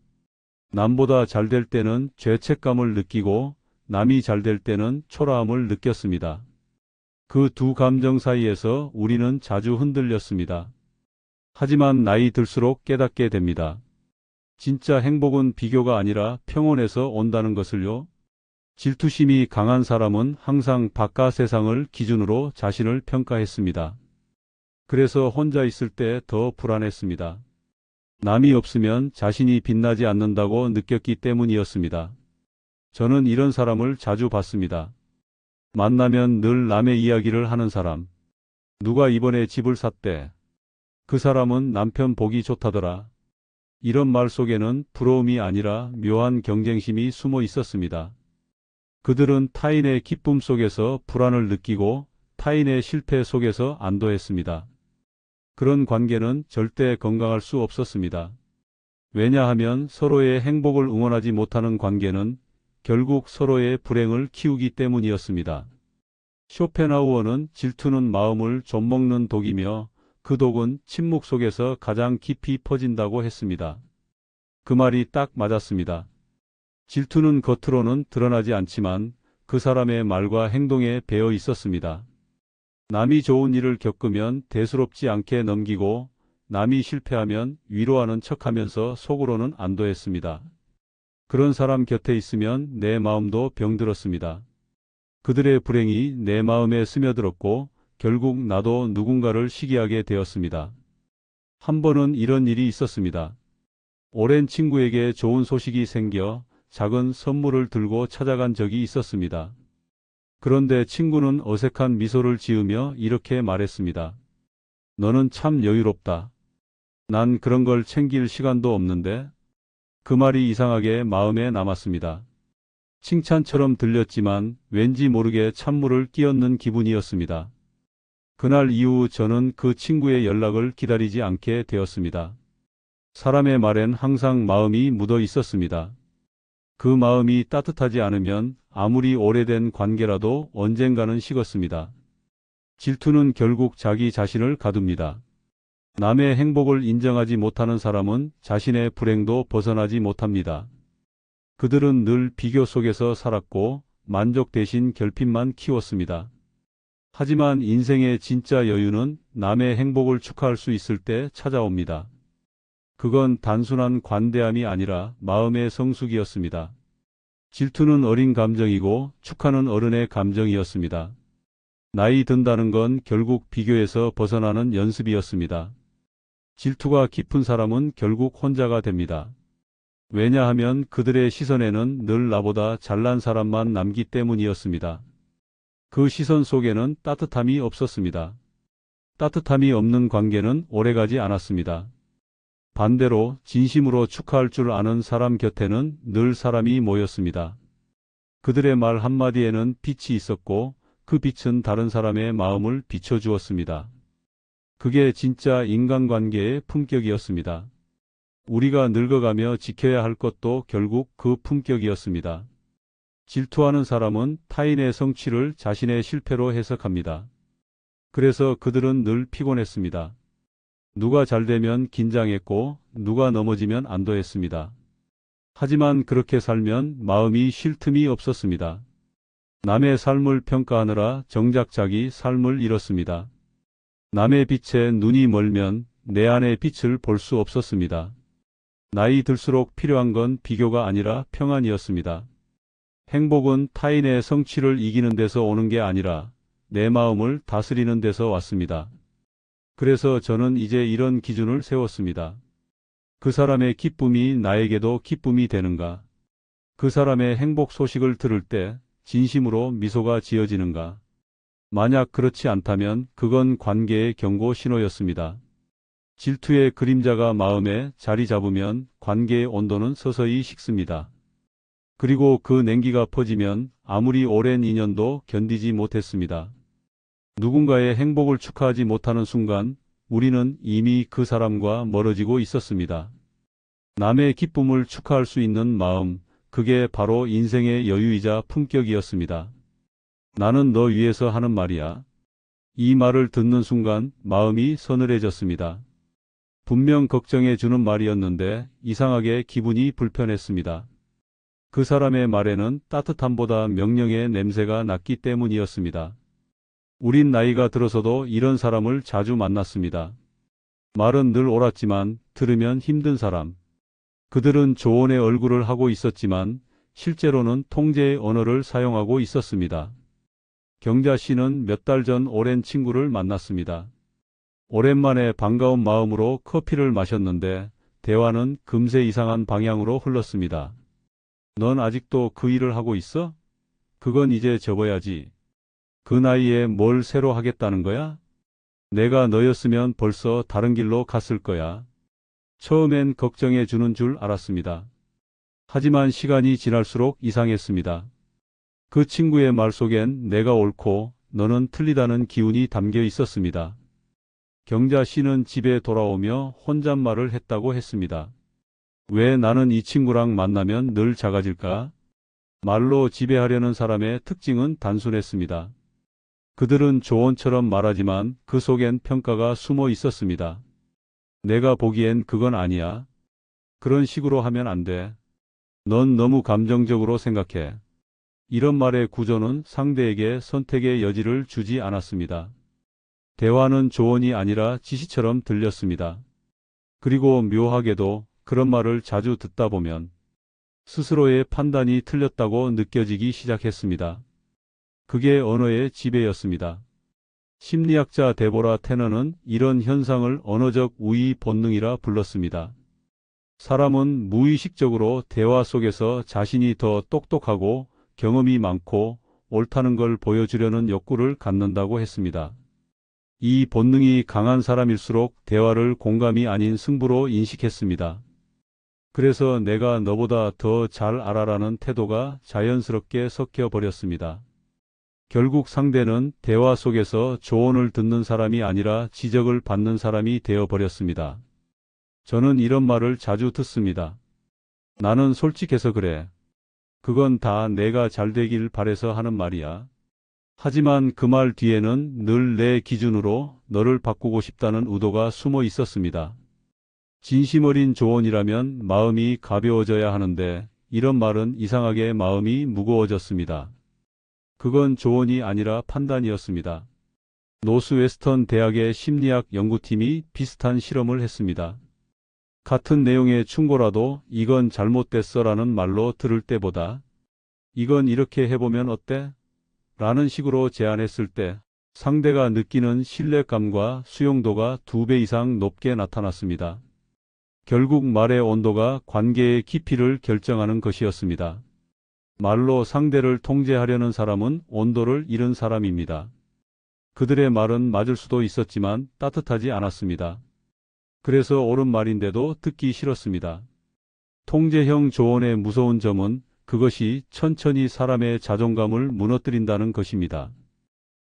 남보다 잘 될 때는 죄책감을 느끼고 남이 잘 될 때는 초라함을 느꼈습니다. 그 두 감정 사이에서 우리는 자주 흔들렸습니다. 하지만 나이 들수록 깨닫게 됩니다. 진짜 행복은 비교가 아니라 평온에서 온다는 것을요. 질투심이 강한 사람은 항상 바깥 세상을 기준으로 자신을 평가했습니다. 그래서 혼자 있을 때 더 불안했습니다. 남이 없으면 자신이 빛나지 않는다고 느꼈기 때문이었습니다. 저는 이런 사람을 자주 봤습니다. 만나면 늘 남의 이야기를 하는 사람. 누가 이번에 집을 샀대. 그 사람은 남편 보기 좋다더라. 이런 말 속에는 부러움이 아니라 묘한 경쟁심이 숨어 있었습니다. 그들은 타인의 기쁨 속에서 불안을 느끼고 타인의 실패 속에서 안도했습니다. 그런 관계는 절대 건강할 수 없었습니다. 왜냐하면 서로의 행복을 응원하지 못하는 관계는 결국 서로의 불행을 키우기 때문이었습니다. 쇼펜하우어는 질투는 마음을 좀먹는 독이며 그 독은 침묵 속에서 가장 깊이 퍼진다고 했습니다. 그 말이 딱 맞았습니다. 질투는 겉으로는 드러나지 않지만 그 사람의 말과 행동에 배어 있었습니다. 남이 좋은 일을 겪으면 대수롭지 않게 넘기고 남이 실패하면 위로하는 척하면서 속으로는 안도했습니다. 그런 사람 곁에 있으면 내 마음도 병들었습니다. 그들의 불행이 내 마음에 스며들었고 결국 나도 누군가를 시기하게 되었습니다. 한 번은 이런 일이 있었습니다. 오랜 친구에게 좋은 소식이 생겨 작은 선물을 들고 찾아간 적이 있었습니다. 그런데 친구는 어색한 미소를 지으며 이렇게 말했습니다. 너는 참 여유롭다. 난 그런 걸 챙길 시간도 없는데. 그 말이 이상하게 마음에 남았습니다. 칭찬처럼 들렸지만 왠지 모르게 찬물을 끼얹는 기분이었습니다. 그날 이후 저는 그 친구의 연락을 기다리지 않게 되었습니다. 사람의 말엔 항상 마음이 묻어 있었습니다. 그 마음이 따뜻하지 않으면 아무리 오래된 관계라도 언젠가는 식었습니다. 질투는 결국 자기 자신을 가둡니다. 남의 행복을 인정하지 못하는 사람은 자신의 불행도 벗어나지 못합니다. 그들은 늘 비교 속에서 살았고 만족 대신 결핍만 키웠습니다. 하지만 인생의 진짜 여유는 남의 행복을 축하할 수 있을 때 찾아옵니다. 그건 단순한 관대함이 아니라 마음의 성숙이었습니다. 질투는 어린 감정이고 축하는 어른의 감정이었습니다. 나이 든다는 건 결국 비교에서 벗어나는 연습이었습니다. 질투가 깊은 사람은 결국 혼자가 됩니다. 왜냐하면 그들의 시선에는 늘 나보다 잘난 사람만 남기 때문이었습니다. 그 시선 속에는 따뜻함이 없었습니다. 따뜻함이 없는 관계는 오래가지 않았습니다. 반대로 진심으로 축하할 줄 아는 사람 곁에는 늘 사람이 모였습니다. 그들의 말 한마디에는 빛이 있었고 그 빛은 다른 사람의 마음을 비춰주었습니다. 그게 진짜 인간관계의 품격이었습니다. 우리가 늙어가며 지켜야 할 것도 결국 그 품격이었습니다. 질투하는 사람은 타인의 성취를 자신의 실패로 해석합니다. 그래서 그들은 늘 피곤했습니다. 누가 잘되면 긴장했고 누가 넘어지면 안도했습니다. 하지만 그렇게 살면 마음이 쉴 틈이 없었습니다. 남의 삶을 평가하느라 정작 자기 삶을 잃었습니다. 남의 빛에 눈이 멀면 내 안의 빛을 볼 수 없었습니다. 나이 들수록 필요한 건 비교가 아니라 평안이었습니다. 행복은 타인의 성취를 이기는 데서 오는 게 아니라 내 마음을 다스리는 데서 왔습니다. 그래서 저는 이제 이런 기준을 세웠습니다. 그 사람의 기쁨이 나에게도 기쁨이 되는가? 그 사람의 행복 소식을 들을 때 진심으로 미소가 지어지는가? 만약 그렇지 않다면 그건 관계의 경고 신호였습니다. 질투의 그림자가 마음에 자리 잡으면 관계의 온도는 서서히 식습니다. 그리고 그 냉기가 퍼지면 아무리 오랜 인연도 견디지 못했습니다. 누군가의 행복을 축하하지 못하는 순간 우리는 이미 그 사람과 멀어지고 있었습니다. 남의 기쁨을 축하할 수 있는 마음, 그게 바로 인생의 여유이자 품격이었습니다. 나는 너 위해서 하는 말이야. 이 말을 듣는 순간 마음이 서늘해졌습니다. 분명 걱정해 주는 말이었는데 이상하게 기분이 불편했습니다. 그 사람의 말에는 따뜻함보다 명령의 냄새가 났기 때문이었습니다. 우린 나이가 들어서도 이런 사람을 자주 만났습니다. 말은 늘 옳았지만 들으면 힘든 사람. 그들은 조언의 얼굴을 하고 있었지만 실제로는 통제의 언어를 사용하고 있었습니다. 경자 씨는 몇 달 전 오랜 친구를 만났습니다. 오랜만에 반가운 마음으로 커피를 마셨는데 대화는 금세 이상한 방향으로 흘렀습니다. 넌 아직도 그 일을 하고 있어? 그건 이제 접어야지. 그 나이에 뭘 새로 하겠다는 거야? 내가 너였으면 벌써 다른 길로 갔을 거야. 처음엔 걱정해 주는 줄 알았습니다. 하지만 시간이 지날수록 이상했습니다. 그 친구의 말 속엔 내가 옳고 너는 틀리다는 기운이 담겨 있었습니다. 경자 씨는 집에 돌아오며 혼잣말을 했다고 했습니다. 왜 나는 이 친구랑 만나면 늘 작아질까? 말로 지배하려는 사람의 특징은 단순했습니다. 그들은 조언처럼 말하지만 그 속엔 평가가 숨어 있었습니다. 내가 보기엔 그건 아니야. 그런 식으로 하면 안 돼. 넌 너무 감정적으로 생각해. 이런 말의 구조는 상대에게 선택의 여지를 주지 않았습니다. 대화는 조언이 아니라 지시처럼 들렸습니다. 그리고 묘하게도 그런 말을 자주 듣다 보면 스스로의 판단이 틀렸다고 느껴지기 시작했습니다. 그게 언어의 지배였습니다. 심리학자 데보라 테너는 이런 현상을 언어적 우위 본능이라 불렀습니다. 사람은 무의식적으로 대화 속에서 자신이 더 똑똑하고 경험이 많고 옳다는 걸 보여주려는 욕구를 갖는다고 했습니다. 이 본능이 강한 사람일수록 대화를 공감이 아닌 승부로 인식했습니다. 그래서 내가 너보다 더 잘 알아라는 태도가 자연스럽게 섞여 버렸습니다. 결국 상대는 대화 속에서 조언을 듣는 사람이 아니라 지적을 받는 사람이 되어 버렸습니다. 저는 이런 말을 자주 듣습니다. 나는 솔직해서 그래. 그건 다 내가 잘 되길 바래서 하는 말이야. 하지만 그 말 뒤에는 늘 내 기준으로 너를 바꾸고 싶다는 의도가 숨어 있었습니다. 진심 어린 조언이라면 마음이 가벼워져야 하는데 이런 말은 이상하게 마음이 무거워졌습니다. 그건 조언이 아니라 판단이었습니다. 노스웨스턴 대학의 심리학 연구팀이 비슷한 실험을 했습니다. 같은 내용의 충고라도 이건 잘못됐어라는 말로 들을 때보다 이건 이렇게 해보면 어때? 라는 식으로 제안했을 때 상대가 느끼는 신뢰감과 수용도가 2배 이상 높게 나타났습니다. 결국 말의 온도가 관계의 깊이를 결정하는 것이었습니다. 말로 상대를 통제하려는 사람은 온도를 잃은 사람입니다. 그들의 말은 맞을 수도 있었지만 따뜻하지 않았습니다. 그래서 옳은 말인데도 듣기 싫었습니다. 통제형 조언의 무서운 점은 그것이 천천히 사람의 자존감을 무너뜨린다는 것입니다.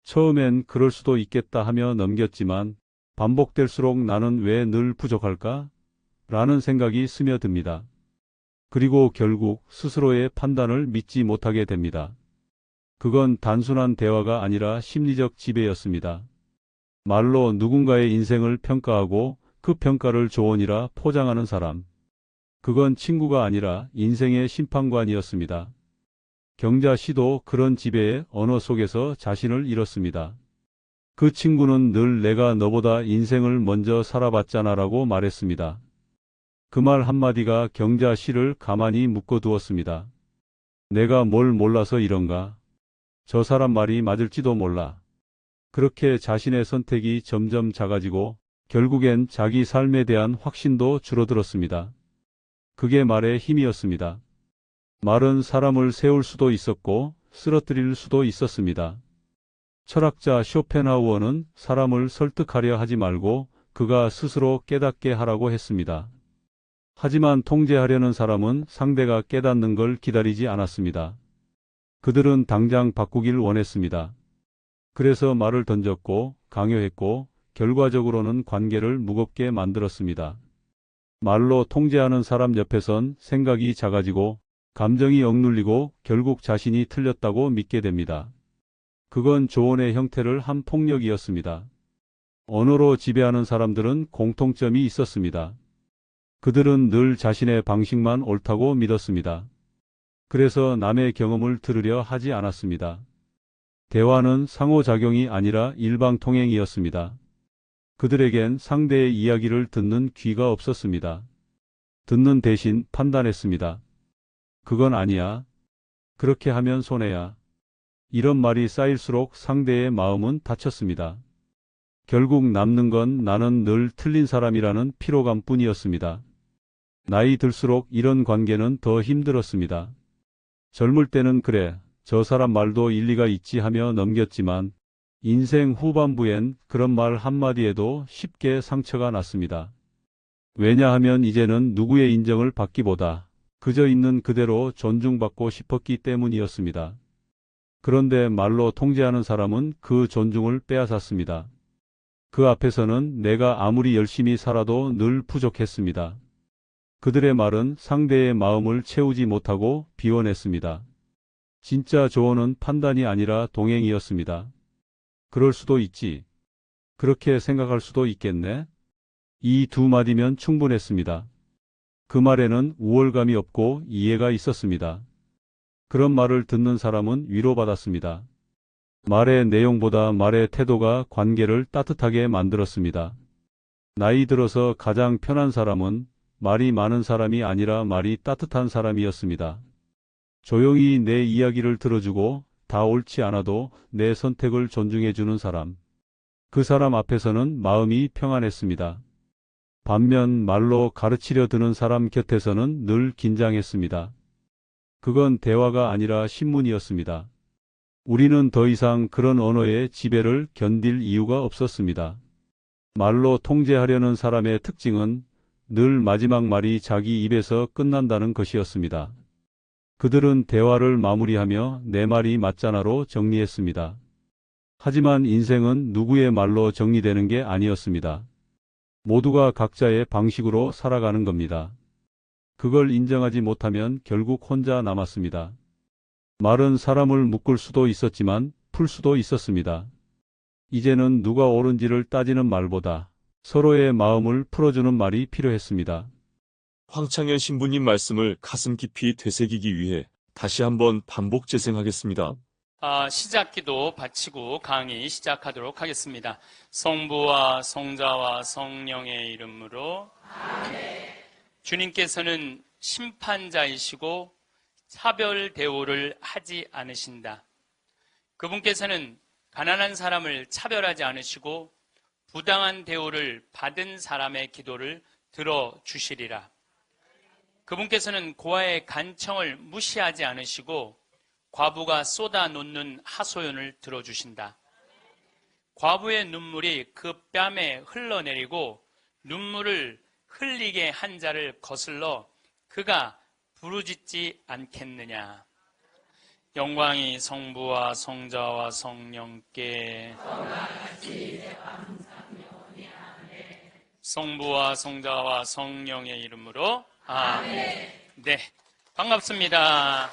처음엔 그럴 수도 있겠다 하며 넘겼지만 반복될수록 나는 왜 늘 부족할까? 라는 생각이 스며듭니다. 그리고 결국 스스로의 판단을 믿지 못하게 됩니다. 그건 단순한 대화가 아니라 심리적 지배였습니다. 말로 누군가의 인생을 평가하고 그 평가를 조언이라 포장하는 사람. 그건 친구가 아니라 인생의 심판관이었습니다. 경자 씨도 그런 지배의 언어 속에서 자신을 잃었습니다. 그 친구는 늘 내가 너보다 인생을 먼저 살아봤잖아라고 말했습니다. 그 말 한마디가 경자 씨를 가만히 묶어두었습니다. 내가 뭘 몰라서 이런가? 저 사람 말이 맞을지도 몰라. 그렇게 자신의 선택이 점점 작아지고 결국엔 자기 삶에 대한 확신도 줄어들었습니다. 그게 말의 힘이었습니다. 말은 사람을 세울 수도 있었고 쓰러뜨릴 수도 있었습니다. 철학자 쇼펜하우어는 사람을 설득하려 하지 말고 그가 스스로 깨닫게 하라고 했습니다. 하지만 통제하려는 사람은 상대가 깨닫는 걸 기다리지 않았습니다. 그들은 당장 바꾸길 원했습니다. 그래서 말을 던졌고 강요했고 결과적으로는 관계를 무겁게 만들었습니다. 말로 통제하는 사람 옆에선 생각이 작아지고 감정이 억눌리고 결국 자신이 틀렸다고 믿게 됩니다. 그건 조언의 형태를 한 폭력이었습니다. 언어로 지배하는 사람들은 공통점이 있었습니다. 그들은 늘 자신의 방식만 옳다고 믿었습니다. 그래서 남의 경험을 들으려 하지 않았습니다. 대화는 상호작용이 아니라 일방통행이었습니다. 그들에겐 상대의 이야기를 듣는 귀가 없었습니다. 듣는 대신 판단했습니다. 그건 아니야. 그렇게 하면 손해야. 이런 말이 쌓일수록 상대의 마음은 다쳤습니다. 결국 남는 건 나는 늘 틀린 사람이라는 피로감뿐이었습니다. 나이 들수록 이런 관계는 더 힘들었습니다. 젊을 때는 그래, 저 사람 말도 일리가 있지 하며 넘겼지만 인생 후반부엔 그런 말 한마디에도 쉽게 상처가 났습니다. 왜냐하면 이제는 누구의 인정을 받기보다 그저 있는 그대로 존중받고 싶었기 때문이었습니다. 그런데 말로 통제하는 사람은 그 존중을 빼앗았습니다. 그 앞에서는 내가 아무리 열심히 살아도 늘 부족했습니다. 그들의 말은 상대의 마음을 채우지 못하고 비워냈습니다. 진짜 조언은 판단이 아니라 동행이었습니다. 그럴 수도 있지. 그렇게 생각할 수도 있겠네. 이 두 마디면 충분했습니다. 그 말에는 우월감이 없고 이해가 있었습니다. 그런 말을 듣는 사람은 위로받았습니다. 말의 내용보다 말의 태도가 관계를 따뜻하게 만들었습니다. 나이 들어서 가장 편한 사람은 말이 많은 사람이 아니라 말이 따뜻한 사람이었습니다. 조용히 내 이야기를 들어주고 다 옳지 않아도 내 선택을 존중해주는 사람. 그 사람 앞에서는 마음이 평안했습니다. 반면 말로 가르치려 드는 사람 곁에서는 늘 긴장했습니다. 그건 대화가 아니라 신문이었습니다. 우리는 더 이상 그런 언어의 지배를 견딜 이유가 없었습니다. 말로 통제하려는 사람의 특징은 늘 마지막 말이 자기 입에서 끝난다는 것이었습니다. 그들은 대화를 마무리하며 내 말이 맞잖아로 정리했습니다. 하지만 인생은 누구의 말로 정리되는 게 아니었습니다. 모두가 각자의 방식으로 살아가는 겁니다. 그걸 인정하지 못하면 결국 혼자 남았습니다. 말은 사람을 묶을 수도 있었지만 풀 수도 있었습니다. 이제는 누가 옳은지를 따지는 말보다 서로의 마음을 풀어주는 말이 필요했습니다. 황창현 신부님 말씀을 가슴 깊이 되새기기 위해 다시 한번 반복 재생하겠습니다. 시작기도 바치고 강의 시작하도록 하겠습니다. 성부와 성자와 성령의 이름으로 아멘. 주님께서는 심판자이시고 차별 대우를 하지 않으신다. 그분께서는 가난한 사람을 차별하지 않으시고 부당한 대우를 받은 사람의 기도를 들어주시리라. 그분께서는 고아의 간청을 무시하지 않으시고 과부가 쏟아놓는 하소연을 들어주신다. 과부의 눈물이 그 뺨에 흘러내리고 눈물을 흘리게 한 자를 거슬러 그가 부르짖지 않겠느냐. 영광이 성부와 성자와 성령께 성부와 성자와 성령의 이름으로 아멘. 네, 반갑습니다.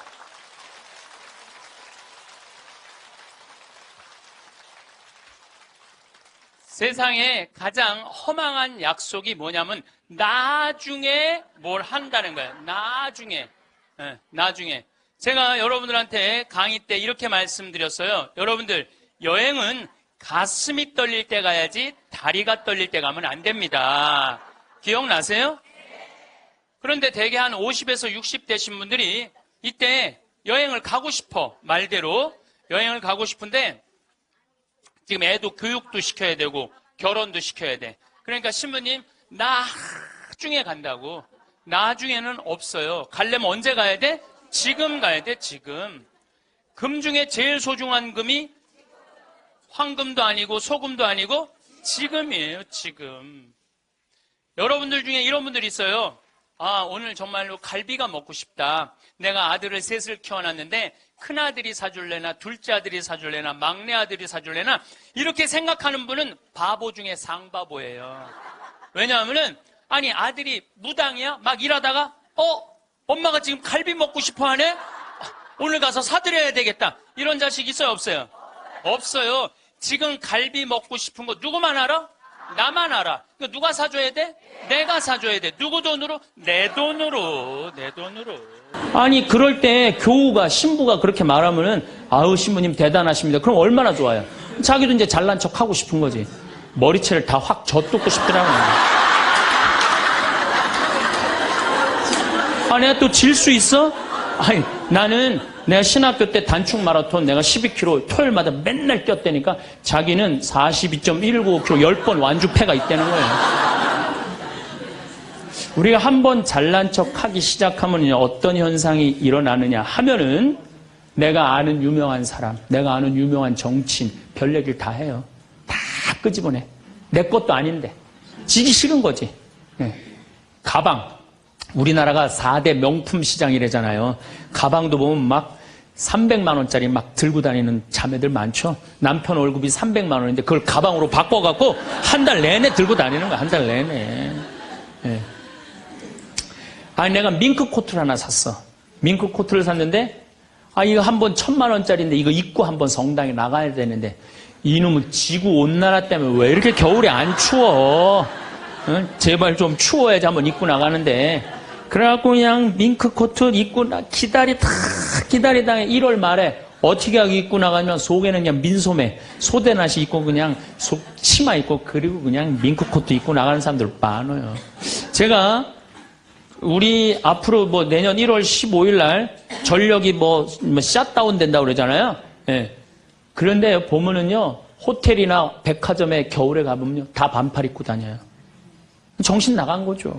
세상에 가장 허망한 약속이 뭐냐면 나중에 뭘 한다는 거예요. 나중에. 나중에. 제가 여러분들한테 강의 때 이렇게 말씀드렸어요. 여러분들 여행은 가슴이 떨릴 때 가야지 다리가 떨릴 때 가면 안 됩니다. 기억나세요? 그런데 대개 한 50에서 60 되신 분들이 이때 여행을 가고 싶어. 말대로 여행을 가고 싶은데 지금 애도 교육도 시켜야 되고 결혼도 시켜야 돼. 그러니까 신부님 나중에 간다고. 나중에는 없어요. 가려면 언제 가야 돼? 지금 가야 돼. 지금. 금 중에 제일 소중한 금이 황금도 아니고 소금도 아니고 지금이에요. 지금. 여러분들 중에 이런 분들이 있어요. 오늘 정말로 갈비가 먹고 싶다. 내가 아들을 셋을 키워놨는데 큰아들이 사줄래나 둘째 아들이 사줄래나 막내 아들이 사줄래나 이렇게 생각하는 분은 바보 중에 상바보예요. 왜냐하면은 아들이 무당이야? 막 일하다가 엄마가 지금 갈비 먹고 싶어 하네? 오늘 가서 사드려야 되겠다. 이런 자식 있어요? 없어요? 없어요. 지금 갈비 먹고 싶은 거 누구만 알아? 나만 알아. 누가 사줘야 돼? 내가 사줘야 돼. 누구 돈으로? 내 돈으로. 내 돈으로. 그럴 때 교우가, 신부가 그렇게 말하면은, 신부님 대단하십니다. 그럼 얼마나 좋아요. 자기도 이제 잘난 척 하고 싶은 거지. 머리채를 다 확 젖뜯고 싶더라고요. 내가 또 질 수 있어? 나는 내가 신학교 때 단축 마라톤 내가 12km 토요일마다 맨날 뛰었다니까 자기는 42.195km 10번 완주패가 있다는 거예요. 우리가 한번 잘난 척 하기 시작하면 어떤 현상이 일어나느냐 하면은 내가 아는 유명한 사람, 내가 아는 유명한 정치인, 별 얘기를 다 해요. 다 끄집어내. 내 것도 아닌데. 지기 싫은 거지. 예. 가방. 우리나라가 4대 명품 시장이래잖아요. 가방도 보면 막 300만 원짜리 막 들고 다니는 자매들 많죠. 남편 월급이 300만 원인데 그걸 가방으로 바꿔갖고 한 달 내내 들고 다니는 거야. 한 달 내내. 예. 아니 내가 밍크 코트를 하나 샀어. 밍크 코트를 샀는데 이거 한번 1000만 원짜리인데 이거 입고 한번 성당에 나가야 되는데 이놈은 지구 온난화 때문에 왜 이렇게 겨울에 안 추워? 응? 제발 좀 추워야지 한번 입고 나가는데 그래갖고 그냥 밍크 코트 입고 기다리다가 1월 말에 어떻게 하고 입고 나가면 속에는 그냥 민소매, 소대나시 입고 그냥 치마 입고 그리고 그냥 밍크 코트 입고 나가는 사람들 많아요. 제가 우리 앞으로 뭐 내년 1월 15일 날 전력이 뭐 샷다운 된다고 그러잖아요. 예. 그런데 보면은요, 호텔이나 백화점에 겨울에 가보면요, 다 반팔 입고 다녀요. 정신 나간 거죠.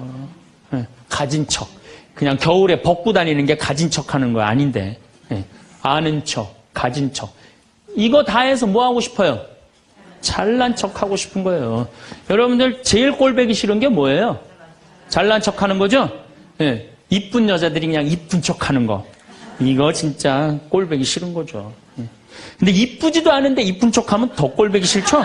예. 가진 척. 그냥 겨울에 벗고 다니는 게 가진 척 하는 거 아닌데. 예. 아는 척, 가진 척. 이거 다 해서 뭐 하고 싶어요? 잘난 척 하고 싶은 거예요. 여러분들 제일 꼴보기 싫은 게 뭐예요? 잘난 척 하는 거죠? 예. 이쁜 여자들이 그냥 이쁜 척 하는 거. 이거 진짜 꼴보기 싫은 거죠. 예. 근데 이쁘지도 않은데 이쁜 척 하면 더 꼴보기 싫죠?